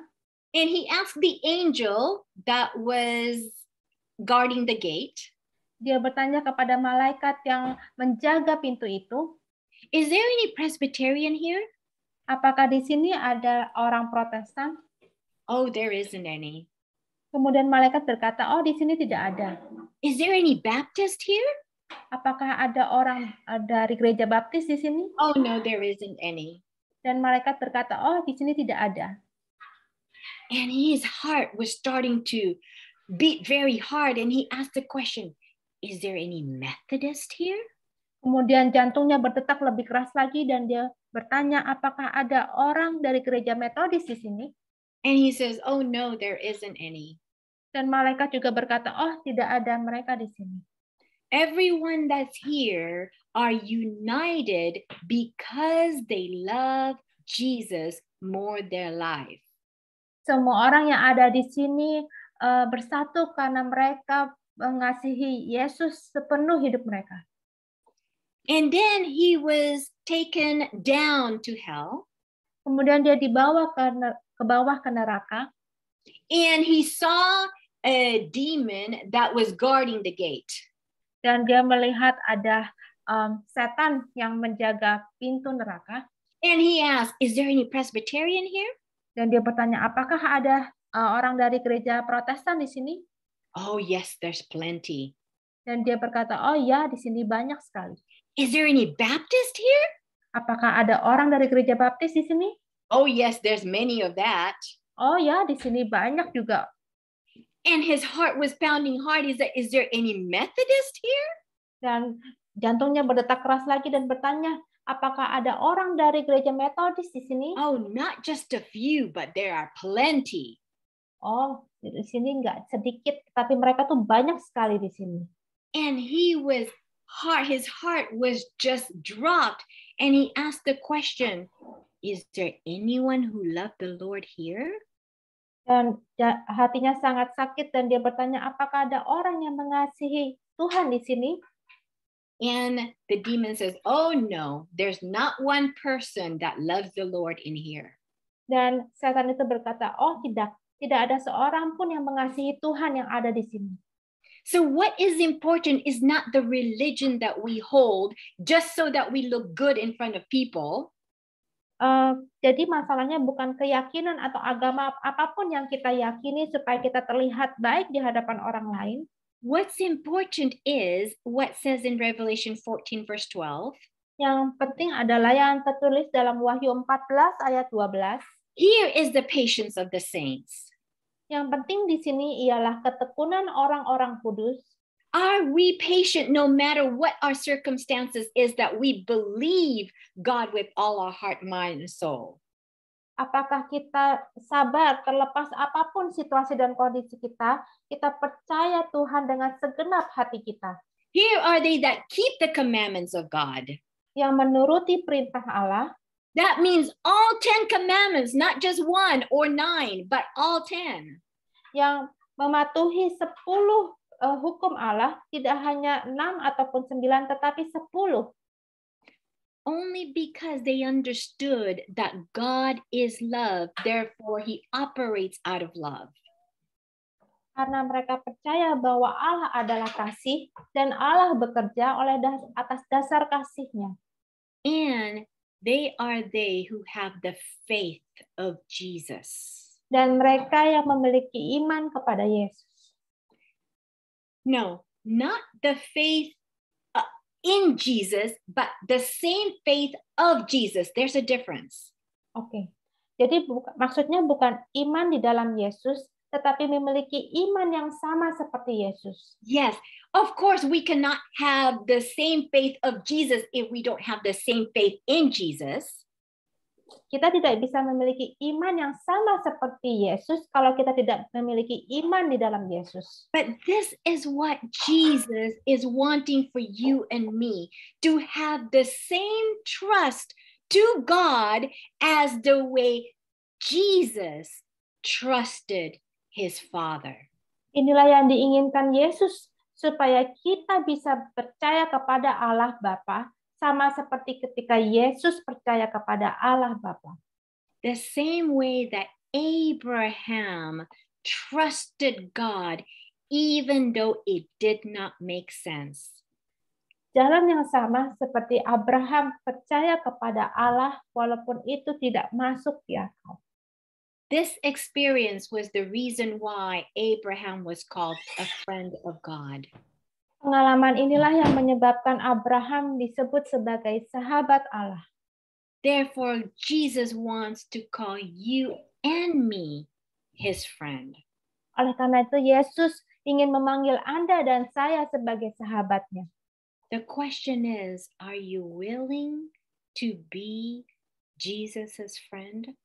And he asked the angel that was guarding the gate. Dia bertanya kepada malaikat yang menjaga pintu itu. Is there any Presbyterian here? Apakah di sini ada orang Protestan? Oh, there isn't any. Kemudian malaikat berkata, oh di sini tidak ada. Is there any Baptist here? Apakah ada orang dari gereja Baptis di sini? Oh no, there isn't any. Dan malaikat berkata, oh di sini tidak ada. And his heart was starting to beat very hard, and he asked the question, is there any Methodist here? Kemudian jantungnya berdetak lebih keras lagi dan dia bertanya, apakah ada orang dari gereja Metodis di sini? And he says, oh no, there isn't any. Dan malaikat juga berkata, oh tidak ada mereka di sini. Everyone that's here are united because they love Jesus more their life. Semua orang yang ada di sini bersatu karena mereka mengasihi Yesus sepenuh hidup mereka. And then he was taken down to hell. Kemudian dia dibawa ke bawah ke neraka. And he saw a demon that was guarding the gate. Dan dia melihat ada setan yang menjaga pintu neraka. And he asked, is there any Presbyterian here? Dan dia bertanya, apakah ada orang dari gereja Protestan di sini? Oh, yes, there's plenty. Dan dia berkata, oh ya, di sini banyak sekali. Is there any Baptist here? Apakah ada orang dari gereja Baptis di sini? Oh, yes, there's many of that. Oh ya, di sini banyak juga. And his heart was pounding hard. Is there any Methodist here? Dan jantungnya berdetak keras lagi dan bertanya, apakah ada orang dari gereja Metodis di sini? Oh, not just a few, but there are plenty. Oh, di sini nggak sedikit, tapi mereka tuh banyak sekali di sini. And his heart was just dropped. And he asked the question, is there anyone who loved the Lord here? Dan hatinya sangat sakit dan dia bertanya, apakah ada orang yang mengasihi Tuhan di sini? And the demon says, oh no, there's not one person that loves the Lord in here. Dan setan itu berkata, oh tidak ada seorang pun yang mengasihi Tuhan yang ada di sini. So what is important is not the religion that we hold just so that we look good in front of people. Jadi masalahnya bukan keyakinan atau agama apapun yang kita yakini supaya kita terlihat baik di hadapan orang lain. What's important is what says in Revelation 14 verse 12. Yang penting adalah yang tertulis dalam Wahyu 14 ayat 12. Here is the patience of the saints. Yang penting di sini ialah ketekunan orang-orang kudus. Are we patient no matter what our circumstances is, that we believe God with all our heart, mind, and soul? Apakah kita sabar terlepas apapun situasi dan kondisi kita percaya Tuhan dengan segenap hati kita. Here are they that keep the commandments of God. Yang menuruti perintah Allah. That means all 10 commandments, not just 1 or 9, but all 10. Yang mematuhi 10 hukum Allah, tidak hanya 6 ataupun 9, tetapi 10. Only because they understood that God is love, therefore he operates out of love. Karena mereka percaya bahwa Allah adalah kasih, dan Allah bekerja atas dasar kasih-Nya. And they are they who have the faith of Jesus. Dan mereka yang memiliki iman kepada Yesus. No, not the faith in Jesus, but the same faith of Jesus. There's a difference. Oke. Jadi maksudnya bukan iman di dalam Yesus, tetapi memiliki iman yang sama seperti Yesus. Yes, of course we cannot have the same faith of Jesus if we don't have the same faith in Jesus. Kita tidak bisa memiliki iman yang sama seperti Yesus kalau kita tidak memiliki iman di dalam Yesus. But this is what Jesus is wanting for you and me, to have the same trust to God as the way Jesus trusted his Father. Inilah yang diinginkan Yesus, supaya kita bisa percaya kepada Allah Bapa, sama seperti ketika Yesus percaya kepada Allah Bapa. The same way that Abraham trusted God even though it did not make sense. Jalan yang sama seperti Abraham percaya kepada Allah walaupun itu tidak masuk di akal. This experience was the reason why Abraham was called a friend of God. Pengalaman inilah yang menyebabkan Abraham disebut sebagai sahabat Allah. Therefore, Jesus wants to call you and me his friend. Oleh karena itu, Yesus ingin memanggil Anda dan saya sebagai sahabatnya. The question is, are you willing to be Jesus' friend?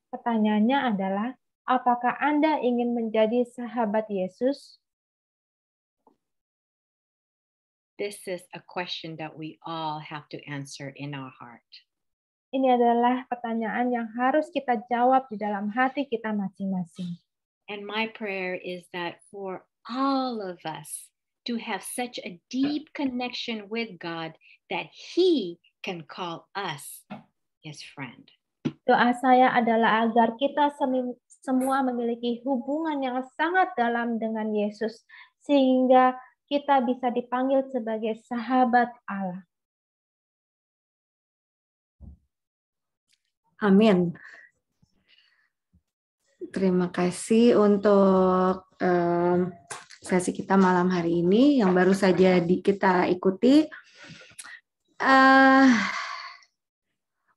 Pertanyaannya adalah, apakah Anda ingin menjadi sahabat Yesus? This is a question that we all have to answer in our heart. Ini adalah pertanyaan yang harus kita jawab di dalam hati kita masing-masing. And my prayer is that for all of us to have such a deep connection with God that He can call us His friend. Doa saya adalah agar kita semua memiliki hubungan yang sangat dalam dengan Yesus, sehingga kita bisa dipanggil sebagai sahabat Allah. Amin. Terima kasih untuk sesi kita malam hari ini yang baru saja kita ikuti.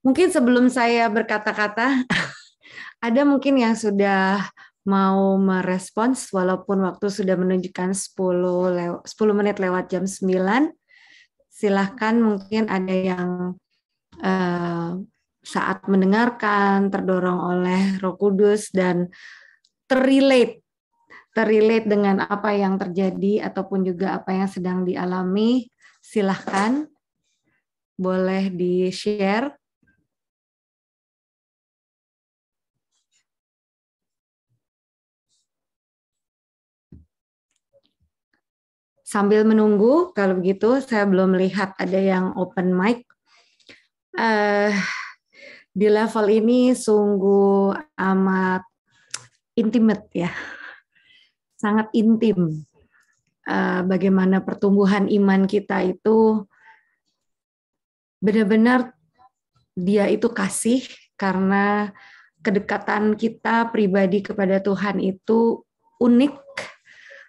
Mungkin sebelum saya berkata-kata, ada mungkin yang sudah mau merespons walaupun waktu sudah menunjukkan 10 menit lewat jam 9. Silahkan, mungkin ada yang saat mendengarkan terdorong oleh Roh Kudus dan terrelate dengan apa yang terjadi ataupun juga apa yang sedang dialami. Silahkan, boleh di-share. Sambil menunggu, kalau begitu saya belum lihat ada yang open mic. Di level ini sungguh amat intimate ya, sangat intim. Bagaimana pertumbuhan iman kita itu benar-benar dia itu kasih, karena kedekatan kita pribadi kepada Tuhan itu unik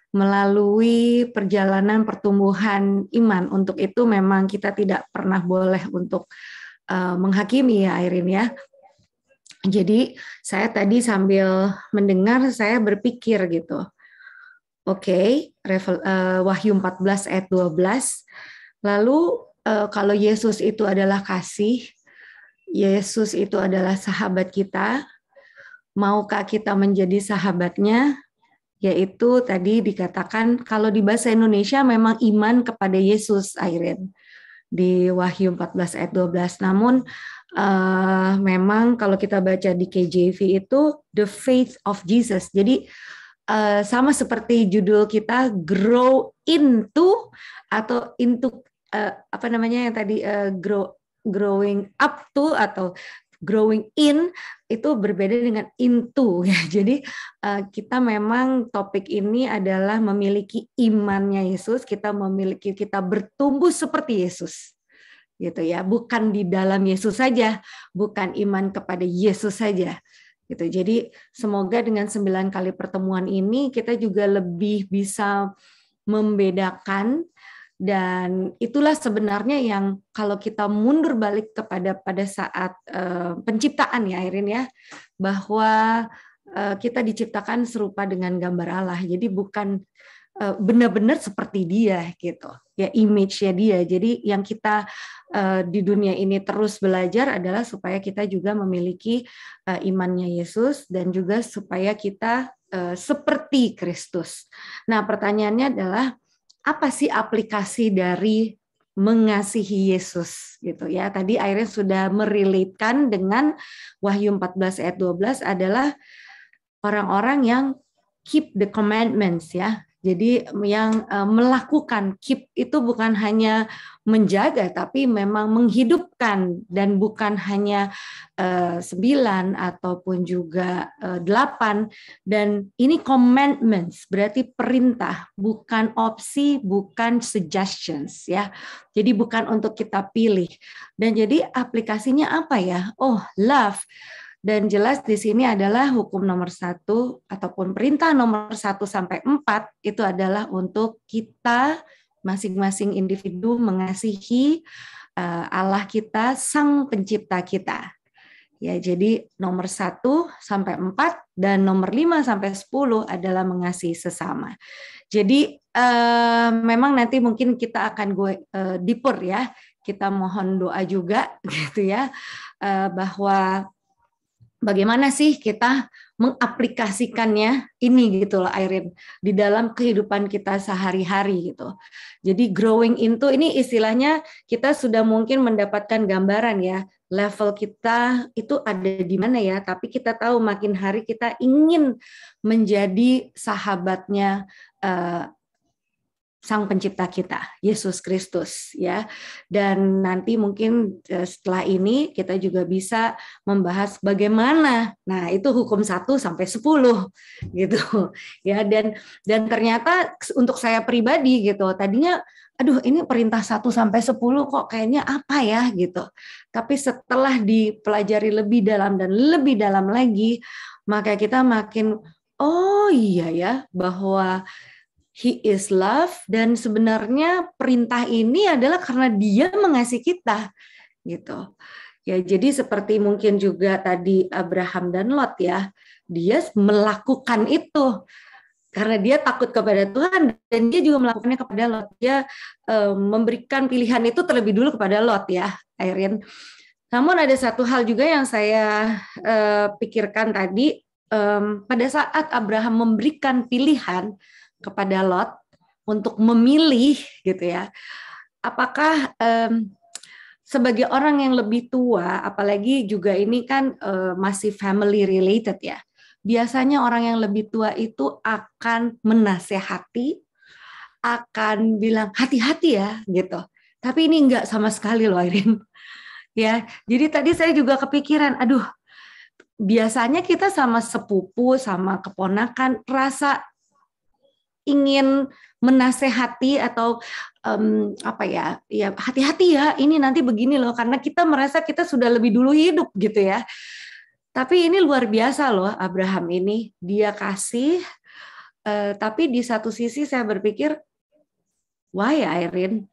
melalui perjalanan pertumbuhan iman. Untuk itu memang kita tidak pernah boleh untuk menghakimi ya Airin ya. Jadi saya tadi sambil mendengar saya berpikir gitu. Oke, Wahyu 14 ayat 12. Lalu kalau Yesus itu adalah kasih, Yesus itu adalah sahabat kita, maukah kita menjadi sahabatnya? Yaitu tadi dikatakan kalau di bahasa Indonesia memang iman kepada Yesus, Airin, di Wahyu 14 ayat 12. Namun memang kalau kita baca di KJV itu the faith of Jesus. Jadi sama seperti judul kita, grow into atau into apa namanya yang tadi growing up to atau growing in, itu berbeda dengan into ya. Jadi kita memang topik ini adalah memiliki imannya Yesus, kita bertumbuh seperti Yesus. Gitu ya, bukan di dalam Yesus saja, bukan iman kepada Yesus saja. Gitu. Jadi semoga dengan 9 kali pertemuan ini kita juga lebih bisa membedakan. Dan itulah sebenarnya yang kalau kita mundur balik pada saat penciptaan ya Airin ya, bahwa kita diciptakan serupa dengan gambar Allah. Jadi bukan benar-benar seperti dia gitu. Ya image-nya dia. Jadi yang kita di dunia ini terus belajar adalah supaya kita juga memiliki imannya Yesus dan juga supaya kita seperti Kristus. Nah, pertanyaannya adalah apa sih aplikasi dari mengasihi Yesus gitu ya. Tadi Airin sudah merelatekan dengan Wahyu 14 ayat 12 adalah orang-orang yang keep the commandments ya. Jadi yang melakukan, keep itu bukan hanya menjaga tapi memang menghidupkan, dan bukan hanya 9 ataupun juga 8, dan ini commandments berarti perintah, bukan opsi, bukan suggestions ya. Jadi bukan untuk kita pilih. Dan jadi aplikasinya apa ya? Oh, love. Dan jelas di sini adalah hukum nomor 1 ataupun perintah nomor 1 sampai 4 itu adalah untuk kita masing-masing individu mengasihi Allah kita, Sang Pencipta kita. Ya, jadi nomor 1 sampai 4 dan nomor 5 sampai 10 adalah mengasihi sesama. Jadi memang nanti mungkin kita akan deeper ya. Kita mohon doa juga gitu ya, bahwa bagaimana sih kita mengaplikasikannya ini gitu loh Airin di dalam kehidupan kita sehari-hari gitu. Jadi growing into ini istilahnya kita sudah mungkin mendapatkan gambaran ya, level kita itu ada di mana ya, tapi kita tahu makin hari kita ingin menjadi sahabatnya Sang Pencipta kita, Yesus Kristus ya. Dan nanti mungkin setelah ini kita juga bisa membahas bagaimana. Nah, itu hukum 1 sampai 10 gitu. Ya, dan ternyata untuk saya pribadi gitu, tadinya aduh ini perintah 1 sampai 10 kok kayaknya apa ya gitu. Tapi setelah dipelajari lebih dalam dan lebih dalam lagi, maka kita makin oh iya ya, bahwa He is love, dan sebenarnya perintah ini adalah karena Dia mengasihi kita, gitu. Ya, jadi seperti mungkin juga tadi Abraham dan Lot ya, dia melakukan itu karena dia takut kepada Tuhan, dan dia juga melakukannya kepada Lot. Dia memberikan pilihan itu terlebih dulu kepada Lot ya, Irene. Namun ada satu hal juga yang saya pikirkan tadi, pada saat Abraham memberikan pilihan kepada Lot untuk memilih gitu ya, apakah sebagai orang yang lebih tua, apalagi juga ini kan masih family related ya, biasanya orang yang lebih tua itu akan menasehati, akan bilang hati-hati ya gitu. Tapi ini enggak sama sekali loh Irene. Ya, jadi tadi saya juga kepikiran, aduh, biasanya kita sama sepupu, sama keponakan rasa ingin menasehati atau apa ya, ya hati-hati ya, ini nanti begini loh, karena kita merasa kita sudah lebih dulu hidup gitu ya. Tapi ini luar biasa loh Abraham ini, dia kasih, tapi di satu sisi saya berpikir, why Irene?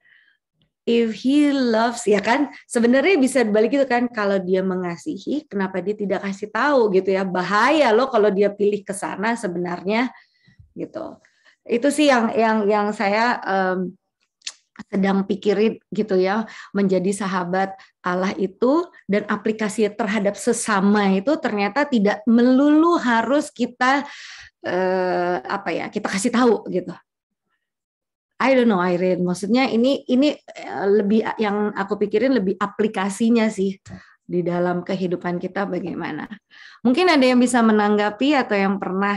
If he loves, ya kan, sebenarnya bisa dibalik itu kan, kalau dia mengasihi, kenapa dia tidak kasih tahu gitu ya, bahaya loh kalau dia pilih ke sana sebenarnya gitu. Itu sih yang saya sedang pikirin gitu ya, menjadi sahabat Allah itu dan aplikasi terhadap sesama itu ternyata tidak melulu harus kita apa ya, kita kasih tahu gitu. I don't know Irene, maksudnya ini lebih yang aku pikirin lebih aplikasinya sih di dalam kehidupan kita bagaimana. Mungkin ada yang bisa menanggapi atau yang pernah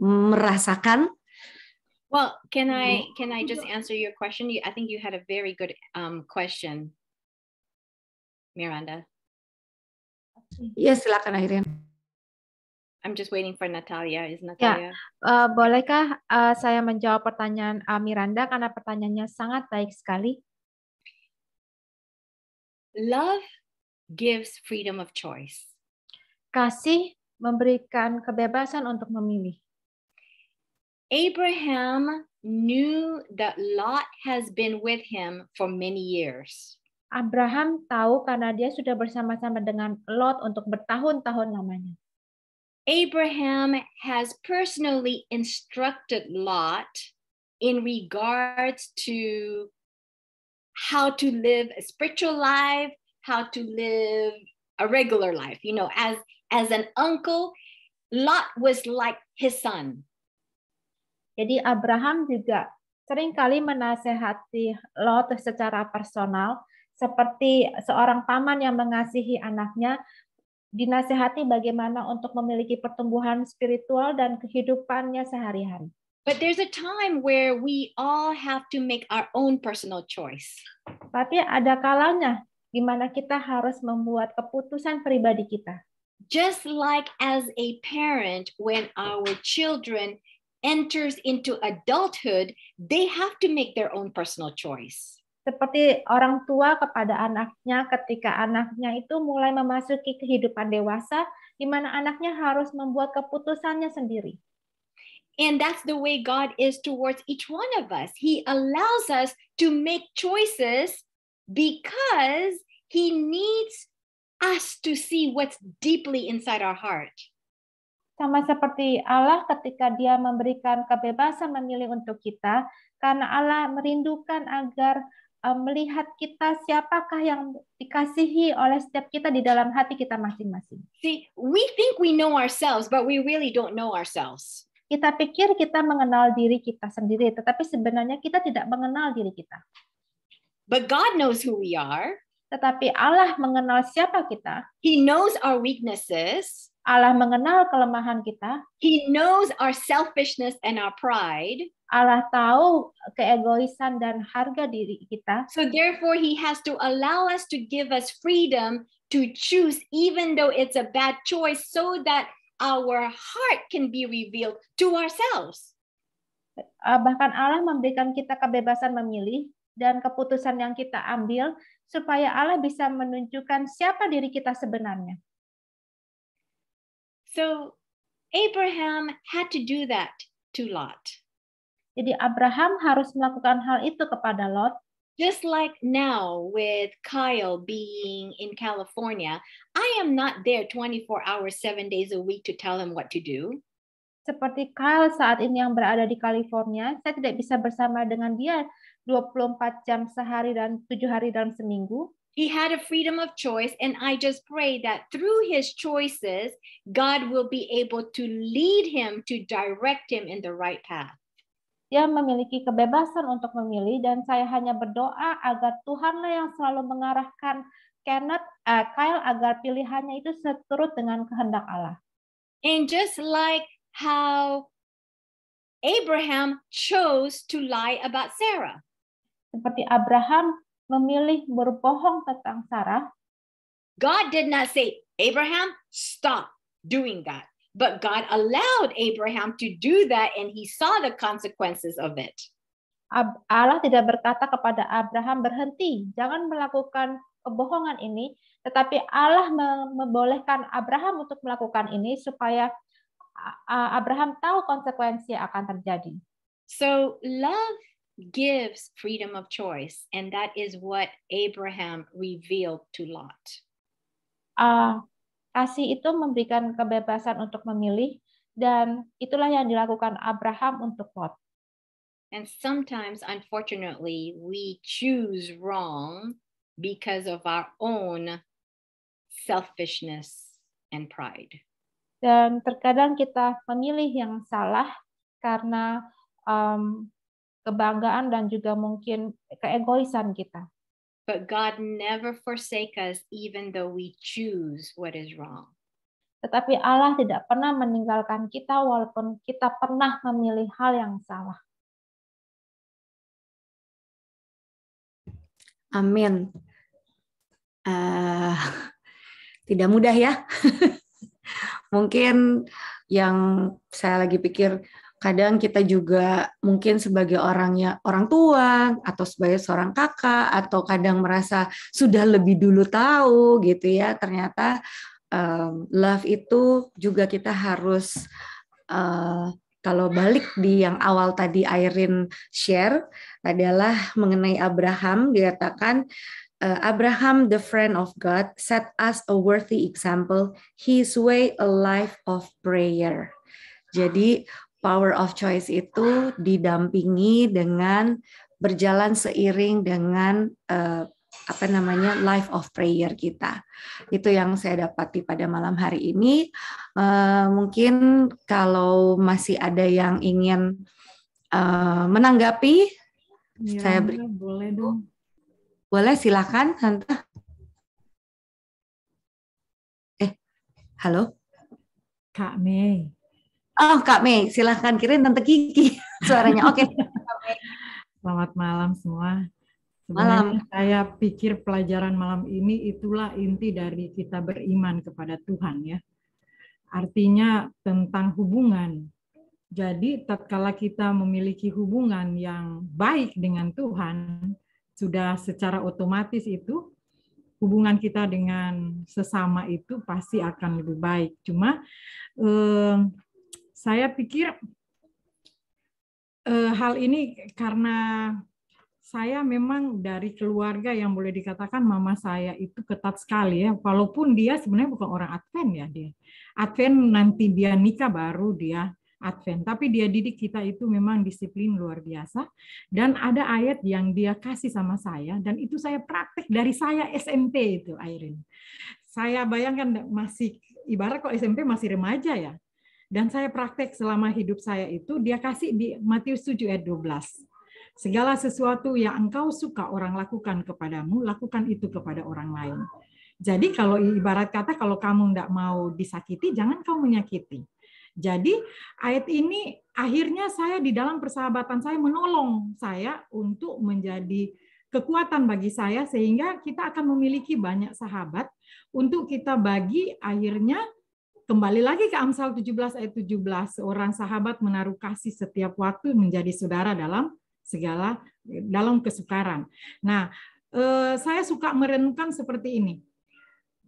merasakan. Well, can I just answer your question? I think you had a very good question, Miranda. Iya, silakan Irene. I'm just waiting for Natalia. Is Natalia? Ya, bolehkah saya menjawab pertanyaan Miranda karena pertanyaannya sangat baik sekali? Love gives freedom of choice. Kasih memberikan kebebasan untuk memilih. Abraham knew that Lot has been with him for many years. Abraham tahu karena dia sudah bersama-sama dengan Lot untuk bertahun-tahun lamanya. Abraham has personally instructed Lot in regards to how to live a spiritual life, how to live a regular life. You know, as an uncle, Lot was like his son. Jadi Abraham juga seringkali menasehati Lot secara personal, seperti seorang paman yang mengasihi anaknya, dinasehati bagaimana untuk memiliki pertumbuhan spiritual dan kehidupannya sehari-hari. But there's a time where we all have to make our own personal choice. Tapi ada kalanya di mana kita harus membuat keputusan pribadi kita. Just like as a parent, when our children enters into adulthood, they have to make their own personal choice. Seperti orang tua kepada anaknya ketika anaknya itu mulai memasuki kehidupan dewasa, di mana anaknya harus membuat keputusannya sendiri. And that's the way God is towards each one of us. He allows us to make choices because He needs us to see what's deeply inside our heart. Sama seperti Allah ketika Dia memberikan kebebasan memilih untuk kita, karena Allah merindukan agar melihat kita siapakah yang dikasihi oleh setiap kita di dalam hati kita masing-masing. See, we think we know ourselves, but we really don't know ourselves. Kita pikir kita mengenal diri kita sendiri, tetapi sebenarnya kita tidak mengenal diri kita. But God knows who we are. Tetapi Allah mengenal siapa kita. He knows our weaknesses. Allah mengenal kelemahan kita. He knows our selfishness and our pride. Allah tahu keegoisan dan harga diri kita. So therefore He has to allow us to give us freedom to choose even though it's a bad choice so that our heart can be revealed to ourselves. Bahkan Allah memberikan kita kebebasan memilih dan keputusan yang kita ambil supaya Allah bisa menunjukkan siapa diri kita sebenarnya. So Abraham had to do that to Lot. Jadi Abraham harus melakukan hal itu kepada Lot. Just like now with Kyle being in California, I am not there 24 hours, 7 days a week to tell him what to do. Seperti Kyle saat ini yang berada di California, saya tidak bisa bersama dengan dia 24 jam sehari dan 7 hari dalam seminggu. He had a freedom of choice, and I just pray that through his choices, God will be able to lead him, to direct him in the right path. Dia memiliki kebebasan untuk memilih, dan saya hanya berdoa agar Tuhanlah yang selalu mengarahkan Kyle agar pilihannya itu seturut dengan kehendak Allah. And just like how Abraham chose to lie about Sarah. Seperti Abraham memilih berbohong tentang Sarah. God did not say, Abraham, stop doing that. But God allowed Abraham to do that, and he saw the consequences of it. Allah tidak berkata kepada Abraham, berhenti, jangan melakukan kebohongan ini, tetapi Allah membolehkan Abraham untuk melakukan ini supaya Abraham tahu konsekuensi yang akan terjadi. So love gives freedom of choice, and that is what Abraham revealed to Lot. Kasih itu memberikan kebebasan untuk memilih, dan itulah yang dilakukan Abraham untuk Lot. And sometimes, unfortunately, we choose wrong because of our own selfishness and pride. Dan terkadang kita memilih yang salah karena kebanggaan dan juga mungkin keegoisan kita. But God never forsake us even though we choose what is wrong. Tetapi Allah tidak pernah meninggalkan kita walaupun kita pernah memilih hal yang salah. Amin. Tidak mudah ya. Mungkin yang saya lagi pikir, kadang kita juga mungkin sebagai orang tua atau sebagai seorang kakak atau kadang merasa sudah lebih dulu tahu gitu ya. Ternyata love itu juga kita harus kalau balik di yang awal tadi Irene share adalah mengenai Abraham, dikatakan Abraham, the friend of God, set us a worthy example, his way a life of prayer. Jadi power of choice itu didampingi dengan berjalan seiring dengan life of prayer kita. Itu yang saya dapati pada malam hari ini. Mungkin kalau masih ada yang ingin menanggapi, saya beri. Boleh dong. Boleh, silakan Tante. Halo. Kak Mei. Oh, Kak Mei, silahkan, kirain Tante Kiki suaranya. Oke. Selamat malam semua. Malam. Sebenarnya saya pikir pelajaran malam ini itulah inti dari kita beriman kepada Tuhan ya. Artinya tentang hubungan. Jadi tatkala kita memiliki hubungan yang baik dengan Tuhan, sudah secara otomatis itu hubungan kita dengan sesama itu pasti akan lebih baik. Cuma saya pikir hal ini karena saya memang dari keluarga yang boleh dikatakan mama saya itu ketat sekali ya. Walaupun dia sebenarnya bukan orang Advent ya dia. Advent nanti dia nikah baru dia Advent. Tapi dia didik kita itu memang disiplin luar biasa. Dan ada ayat yang dia kasih sama saya dan itu saya praktek dari saya SMP itu Irene. Saya bayangkan masih ibarat kok SMP masih remaja ya. Dan saya praktek selama hidup saya itu, dia kasih di Matius 7 ayat 12. Segala sesuatu yang engkau suka orang lakukan kepadamu, lakukan itu kepada orang lain. Jadi kalau ibarat kata, kalau kamu tidak mau disakiti, jangan kau menyakiti. Jadi ayat ini akhirnya saya di dalam persahabatan saya menolong saya untuk menjadi kekuatan bagi saya, sehingga kita akan memiliki banyak sahabat untuk kita bagi akhirnya. Kembali lagi ke Amsal 17 ayat 17, seorang sahabat menaruh kasih setiap waktu menjadi saudara dalam kesukaran. Nah, saya suka merenungkan seperti ini.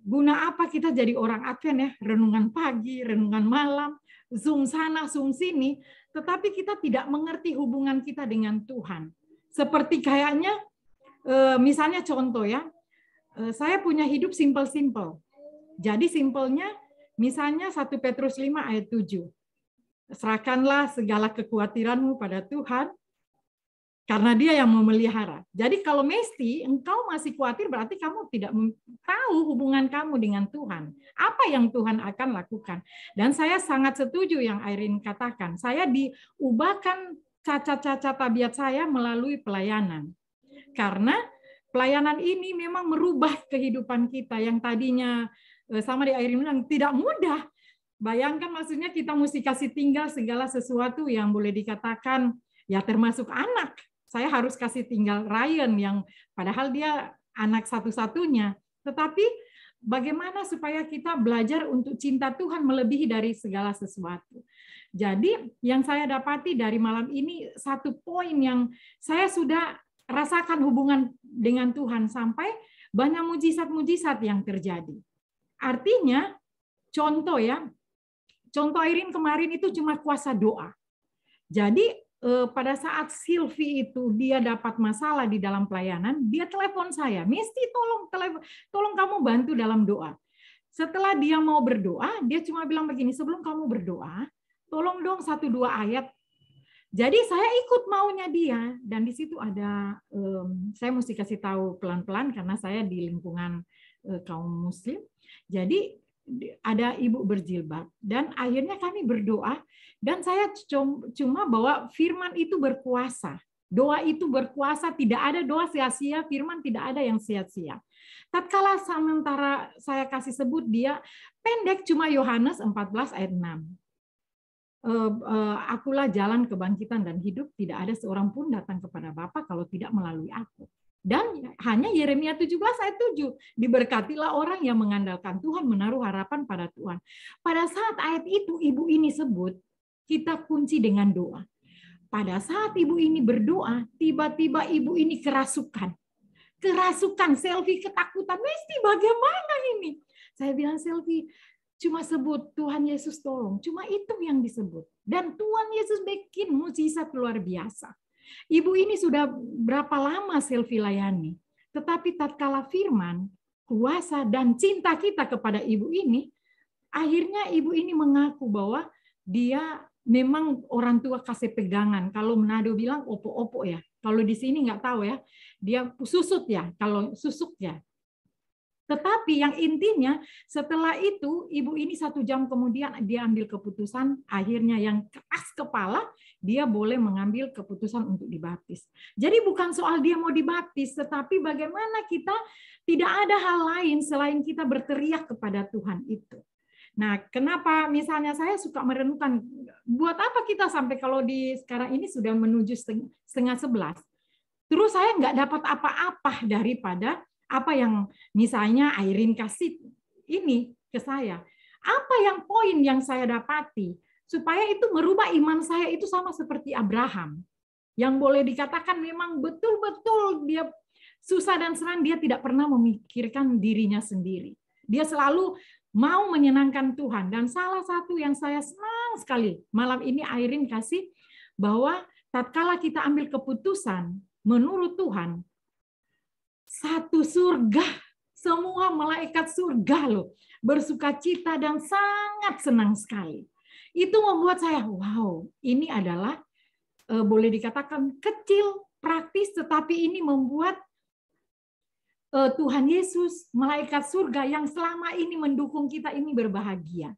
Guna apa kita jadi orang Advent ya? Renungan pagi, renungan malam, Zoom sana, Zoom sini. tetapi kita tidak mengerti hubungan kita dengan Tuhan. Seperti kayaknya, misalnya contoh ya, saya punya hidup simple-simple. Jadi simpelnya, misalnya 1 Petrus 5 ayat 7. Serahkanlah segala kekhawatiranmu pada Tuhan, karena Dia yang memelihara. Jadi kalau mesti engkau masih khawatir, berarti kamu tidak tahu hubungan kamu dengan Tuhan. Apa yang Tuhan akan lakukan. Dan saya sangat setuju yang Irene katakan. Saya diubahkan cacat-cacat tabiat saya melalui pelayanan. Karena pelayanan ini memang merubah kehidupan kita yang tadinya sama di Irene bilang tidak mudah. Bayangkan maksudnya kita mesti kasih tinggal segala sesuatu yang boleh dikatakan ya termasuk anak. Saya harus kasih tinggal Ryan yang padahal dia anak satu-satunya. Tetapi bagaimana supaya kita belajar untuk cinta Tuhan melebihi dari segala sesuatu. Jadi yang saya dapati dari malam ini satu poin yang saya sudah rasakan hubungan dengan Tuhan sampai banyak mujizat-mujizat yang terjadi. Artinya contoh ya, contoh Irene kemarin itu cuma kuasa doa. Jadi pada saat Sylvie itu dia dapat masalah di dalam pelayanan, dia telepon saya, "Misty, tolong kamu bantu dalam doa." Setelah dia mau berdoa, dia cuma bilang begini, "Sebelum kamu berdoa, tolong dong 1-2 ayat." Jadi saya ikut maunya dia, dan di situ ada saya mesti kasih tahu pelan-pelan karena saya di lingkungan kaum muslim. Jadi ada ibu berjilbab dan akhirnya kami berdoa dan saya cuma bahwa firman itu berkuasa. Doa itu berkuasa, tidak ada doa sia-sia, firman tidak ada yang sia-sia. Tatkala sementara saya kasih sebut dia pendek cuma Yohanes 14 ayat 6. Akulah jalan kebangkitan dan hidup, tidak ada seorang pun datang kepada Bapa kalau tidak melalui aku. Dan hanya Yeremia 17 ayat 7. Diberkatilah orang yang mengandalkan Tuhan, menaruh harapan pada Tuhan. Pada saat ayat itu ibu ini sebut, kita kunci dengan doa. Pada saat ibu ini berdoa, tiba-tiba ibu ini kerasukan. Kerasukan, Selfie ketakutan. Mesti bagaimana ini? Saya bilang, Selfie, cuma sebut Tuhan Yesus tolong. Cuma itu yang disebut. Dan Tuhan Yesus bikin mujizat luar biasa. Ibu ini sudah berapa lama Selfie layani. Tetapi tatkala firman, kuasa dan cinta kita kepada ibu ini, akhirnya ibu ini mengaku bahwa dia memang orang tua kasih pegangan. Kalau Manado bilang opo-opo ya. Kalau di sini nggak tahu ya. Dia susut ya. Kalau susuk ya. Tetapi yang intinya setelah itu ibu ini 1 jam kemudian dia ambil keputusan, akhirnya yang keras kepala dia boleh mengambil keputusan untuk dibaptis. Jadi bukan soal dia mau dibaptis, tetapi bagaimana kita tidak ada hal lain selain kita berteriak kepada Tuhan itu. Nah, kenapa misalnya saya suka merenungkan buat apa kita sampai kalau di sekarang ini sudah menuju 10:30. Terus saya nggak dapat apa-apa daripada apa yang misalnya Irene kasih ini ke saya. Apa yang poin yang saya dapati supaya itu merubah iman saya itu sama seperti Abraham. Yang boleh dikatakan memang betul-betul dia susah dan senang, dia tidak pernah memikirkan dirinya sendiri. Dia selalu mau menyenangkan Tuhan. Dan salah satu yang saya senang sekali malam ini Irene kasih bahwa tatkala kita ambil keputusan menurut Tuhan, satu surga, semua malaikat surga loh, bersukacita dan sangat senang sekali. Itu membuat saya, wow, ini adalah boleh dikatakan kecil, praktis, tetapi ini membuat Tuhan Yesus, malaikat surga yang selama ini mendukung kita ini berbahagia.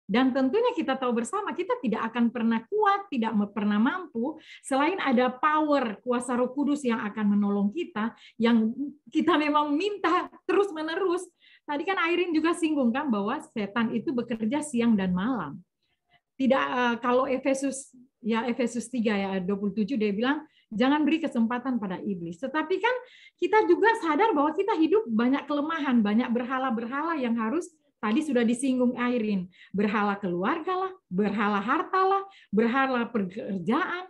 Dan tentunya kita tahu bersama, kita tidak akan pernah kuat, tidak pernah mampu, selain ada power, kuasa Roh Kudus yang akan menolong kita, yang kita memang minta terus-menerus. Tadi kan Irene juga singgung kan bahwa setan itu bekerja siang dan malam. Tidak kalau Efesus 3 ya 27 dia bilang, jangan beri kesempatan pada iblis. Tetapi kan kita juga sadar bahwa kita hidup banyak kelemahan, banyak berhala-berhala yang harus tadi sudah disinggung Irene, berhala keluarga lah, berhala harta lah, berhala pekerjaan.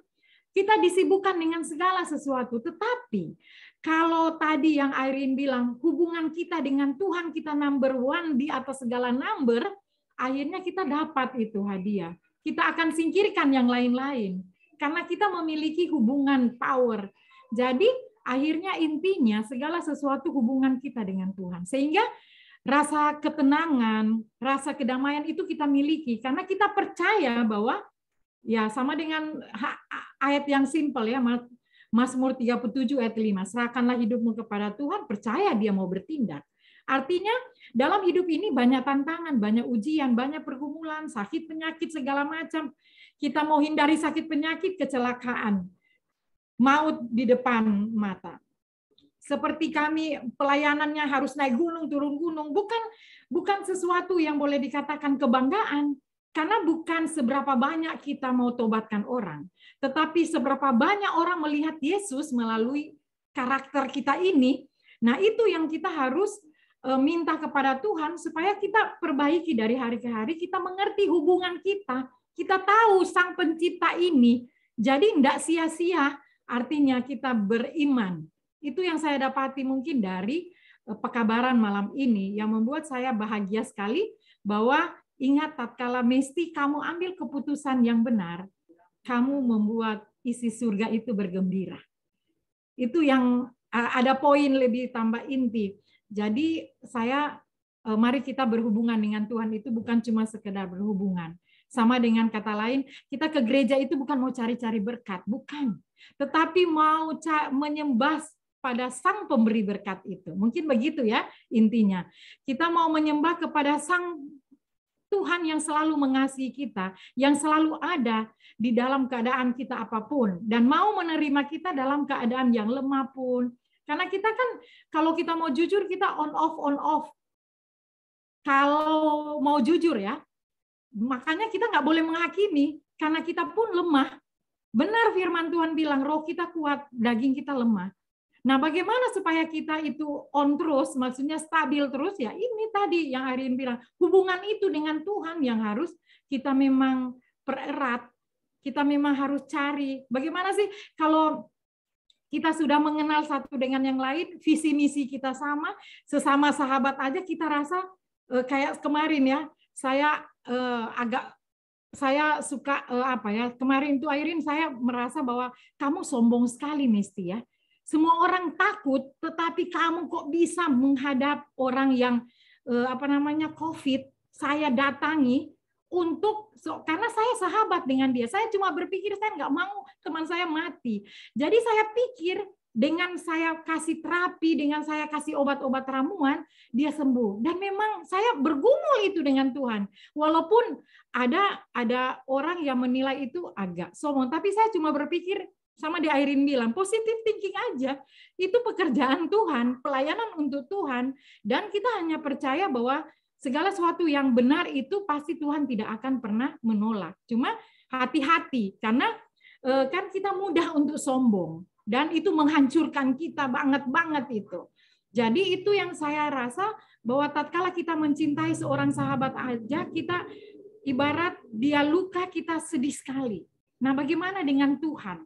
Kita disibukkan dengan segala sesuatu. Tetapi kalau tadi yang Irene bilang, hubungan kita dengan Tuhan kita number one di atas segala number, akhirnya kita dapat itu hadiah. kita akan singkirkan yang lain-lain. Karena kita memiliki hubungan power. Jadi akhirnya intinya segala sesuatu hubungan kita dengan Tuhan. Sehingga rasa ketenangan, rasa kedamaian itu kita miliki. Karena kita percaya bahwa, ya sama dengan ayat yang simpel ya, Mazmur 37 ayat 5, serahkanlah hidupmu kepada Tuhan, percaya Dia mau bertindak. Artinya dalam hidup ini banyak tantangan, banyak ujian, banyak pergumulan, sakit, penyakit, segala macam. Kita mau hindari sakit, penyakit, kecelakaan, maut di depan mata. Seperti kami pelayanannya harus naik gunung, turun gunung, bukan sesuatu yang boleh dikatakan kebanggaan. Karena bukan seberapa banyak kita mau tobatkan orang, tetapi seberapa banyak orang melihat Yesus melalui karakter kita ini. Nah, itu yang kita harus minta kepada Tuhan supaya kita perbaiki dari hari ke hari, kita mengerti hubungan kita. Kita tahu Sang Pencipta ini, jadi tidak sia-sia artinya kita beriman. Itu yang saya dapati mungkin dari pekabaran malam ini, yang membuat saya bahagia sekali bahwa ingat, tatkala mesti kamu ambil keputusan yang benar, kamu membuat isi surga itu bergembira. Itu yang ada poin lebih tambah inti. Jadi mari kita berhubungan dengan Tuhan itu bukan cuma sekedar berhubungan. Sama dengan kata lain, kita ke gereja itu bukan mau cari-cari berkat, bukan. Tetapi mau menyembah pada Sang Pemberi berkat itu. Mungkin begitu ya intinya. Kita mau menyembah kepada Sang Tuhan yang selalu mengasihi kita, yang selalu ada di dalam keadaan kita apapun, dan mau menerima kita dalam keadaan yang lemah pun. Karena kita kan, kalau kita mau jujur, kita on off. Kalau mau jujur ya, makanya kita nggak boleh menghakimi, karena kita pun lemah. Benar firman Tuhan bilang, roh kita kuat, daging kita lemah. Nah, bagaimana supaya kita itu on terus, maksudnya stabil terus, ya ini tadi yang Airin bilang, hubungan itu dengan Tuhan yang harus kita memang pererat, kita memang harus cari. Bagaimana sih kalau kita sudah mengenal satu dengan yang lain, visi misi kita sama, sesama sahabat aja kita rasa kayak kemarin ya, saya suka kemarin itu Airin saya merasa bahwa kamu sombong sekali Mesti ya. Semua orang takut, tetapi kamu kok bisa menghadap orang yang COVID. Saya datangi karena saya sahabat dengan dia. Saya cuma berpikir saya nggak mau teman saya mati. Jadi saya pikir dengan saya kasih terapi, dengan saya kasih obat-obat ramuan, dia sembuh. Dan memang saya bergumul itu dengan Tuhan. Walaupun ada orang yang menilai itu agak sombong, tapi saya cuma berpikir, sama di Airin bilang, positive thinking aja. Itu pekerjaan Tuhan, pelayanan untuk Tuhan. Dan kita hanya percaya bahwa segala sesuatu yang benar itu pasti Tuhan tidak akan pernah menolak. Cuma hati-hati, karena kan kita mudah untuk sombong. Dan itu menghancurkan kita banget itu. Jadi itu yang saya rasa, bahwa tatkala kita mencintai seorang sahabat aja, kita ibarat dia luka, kita sedih sekali. Nah, bagaimana dengan Tuhan?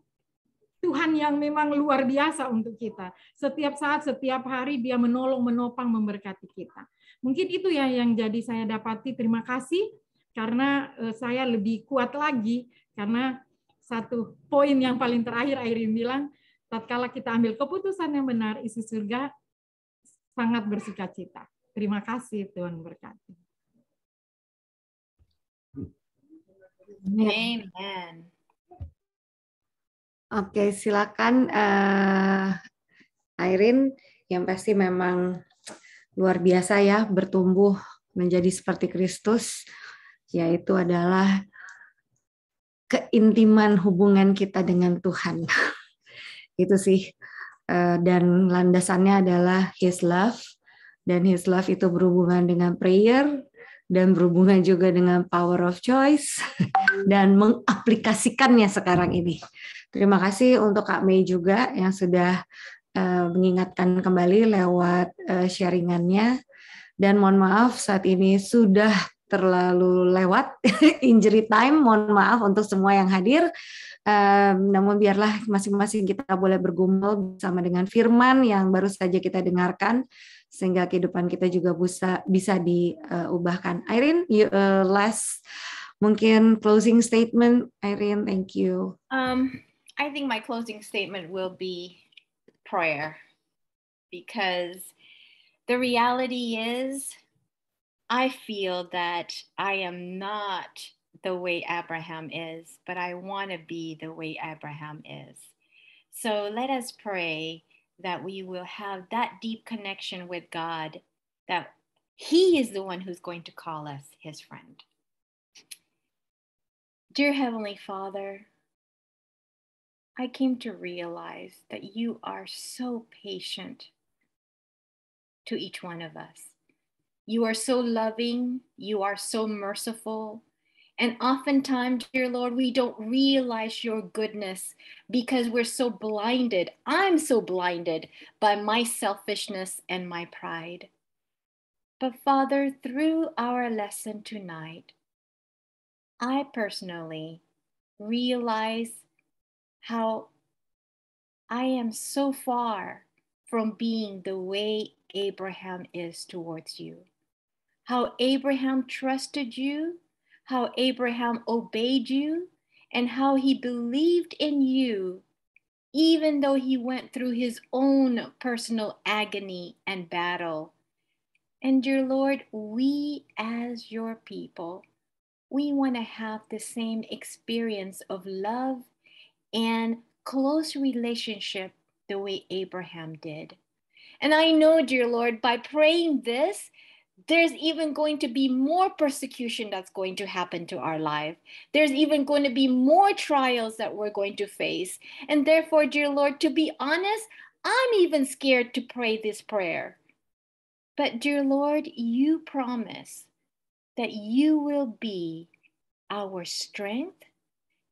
Tuhan yang memang luar biasa untuk kita. Setiap saat, setiap hari dia menolong, menopang, memberkati kita. Mungkin itu ya yang jadi saya dapati. Terima kasih karena saya lebih kuat lagi. Karena satu poin yang paling terakhir Airin bilang, tatkala kita ambil keputusan yang benar, isi surga sangat bersukacita. Terima kasih, Tuhan berkati. Amen. Oke, silakan Airin, yang pasti memang luar biasa ya bertumbuh menjadi seperti Kristus, yaitu adalah keintiman hubungan kita dengan Tuhan. Itu sih, dan landasannya adalah His love, dan His love itu berhubungan dengan prayer, dan berhubungan juga dengan power of choice, dan mengaplikasikannya sekarang ini. Terima kasih untuk Kak Mei juga yang sudah mengingatkan kembali lewat sharingannya. Dan mohon maaf saat ini sudah terlalu lewat injury time. Mohon maaf untuk semua yang hadir. Namun biarlah masing-masing kita boleh bergumul bersama dengan firman yang baru saja kita dengarkan, sehingga kehidupan kita juga bisa diubahkan. Airin, last Mungkin closing statement, Irene, thank you. I think my closing statement will be prayer, because the reality is I feel that I am not the way Abraham is, but I want to be the way Abraham is. So let us pray that we will have that deep connection with God, that He is the one who's going to call us His friend. Dear Heavenly Father, I came to realize that you are so patient to each one of us. You are so loving, you are so merciful. And oftentimes, dear Lord, we don't realize your goodness because we're so blinded. I'm so blinded by my selfishness and my pride. But Father, through our lesson tonight, I personally realize how I am so far from being the way Abraham is towards you. How Abraham trusted you, how Abraham obeyed you, and how he believed in you, even though he went through his own personal agony and battle. And dear Lord, we as your people, we want to have the same experience of love and close relationship the way Abraham did. And I know, dear Lord, by praying this, there's even going to be more persecution that's going to happen to our life. There's even going to be more trials that we're going to face. And therefore, dear Lord, to be honest, I'm even scared to pray this prayer. But dear Lord, you promise that you will be our strength,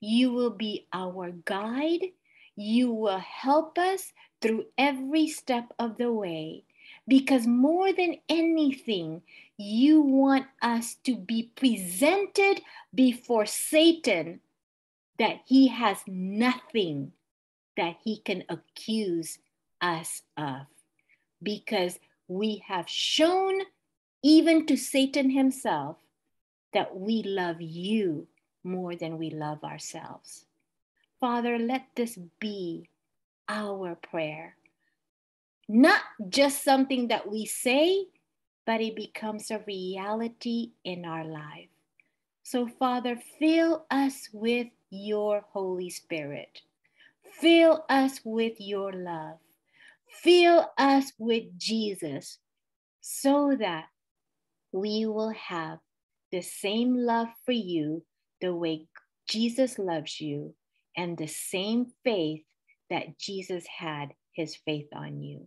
you will be our guide, you will help us through every step of the way. Because more than anything, you want us to be presented before Satan that he has nothing that he can accuse us of. Because we have shown even to Satan himself that we love you more than we love ourselves. Father, let this be our prayer. Not just something that we say, but it becomes a reality in our life. So, Father, fill us with your Holy Spirit. Fill us with your love. Fill us with Jesus, so that we will have the same love for you, the way Jesus loves you, and the same faith that Jesus had his faith on you.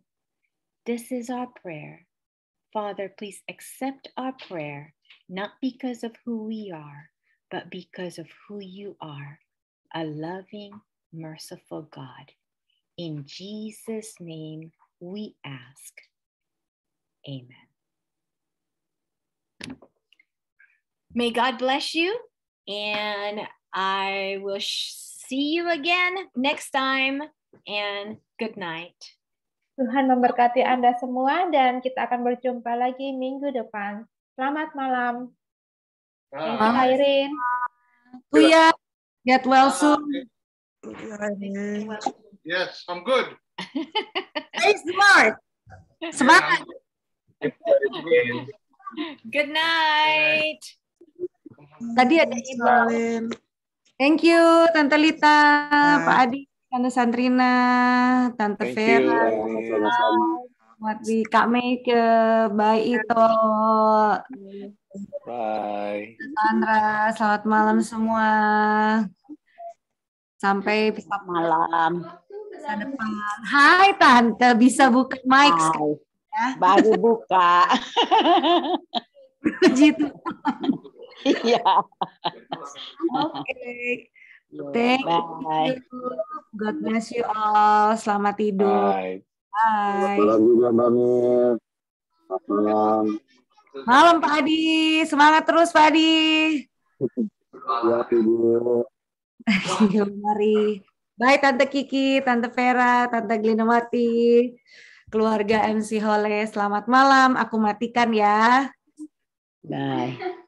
This is our prayer. Father, please accept our prayer, not because of who we are, but because of who you are, a loving, merciful God. In Jesus' name we ask. Amen. May God bless you, and I will see you again next time, and good night. Tuhan memberkati Anda semua dan kita akan berjumpa lagi minggu depan. Selamat malam. Thank you, Irene. Kuya, get well soon. Yes, I'm good. Stay smart. Semangat. Good night. Tadi ada email. Thank you, Tante Lita, Pak Adi, Tante Sandrina, Tante Vera, Selamat di Kak Meike, Bye Ito, Bye. Sandra, selamat malam semua. Sampai bisa Malam. masa depan. Hai Tante, bisa buka mic Hai. ya? Baru buka. Puji Tuhan. Iya. Oke. Thank Bye. you. God bless you all. Selamat tidur. Bye. Bye. Malam juga, Mbak Mir. Selamat malam. Malam Pak Adi. Semangat terus Pak Adi. Ya, Ibu. Mari. Bye Tante Kiki, Tante Vera, Tante Glinawati, keluarga MC Hole. Selamat malam. Aku matikan ya. Bye.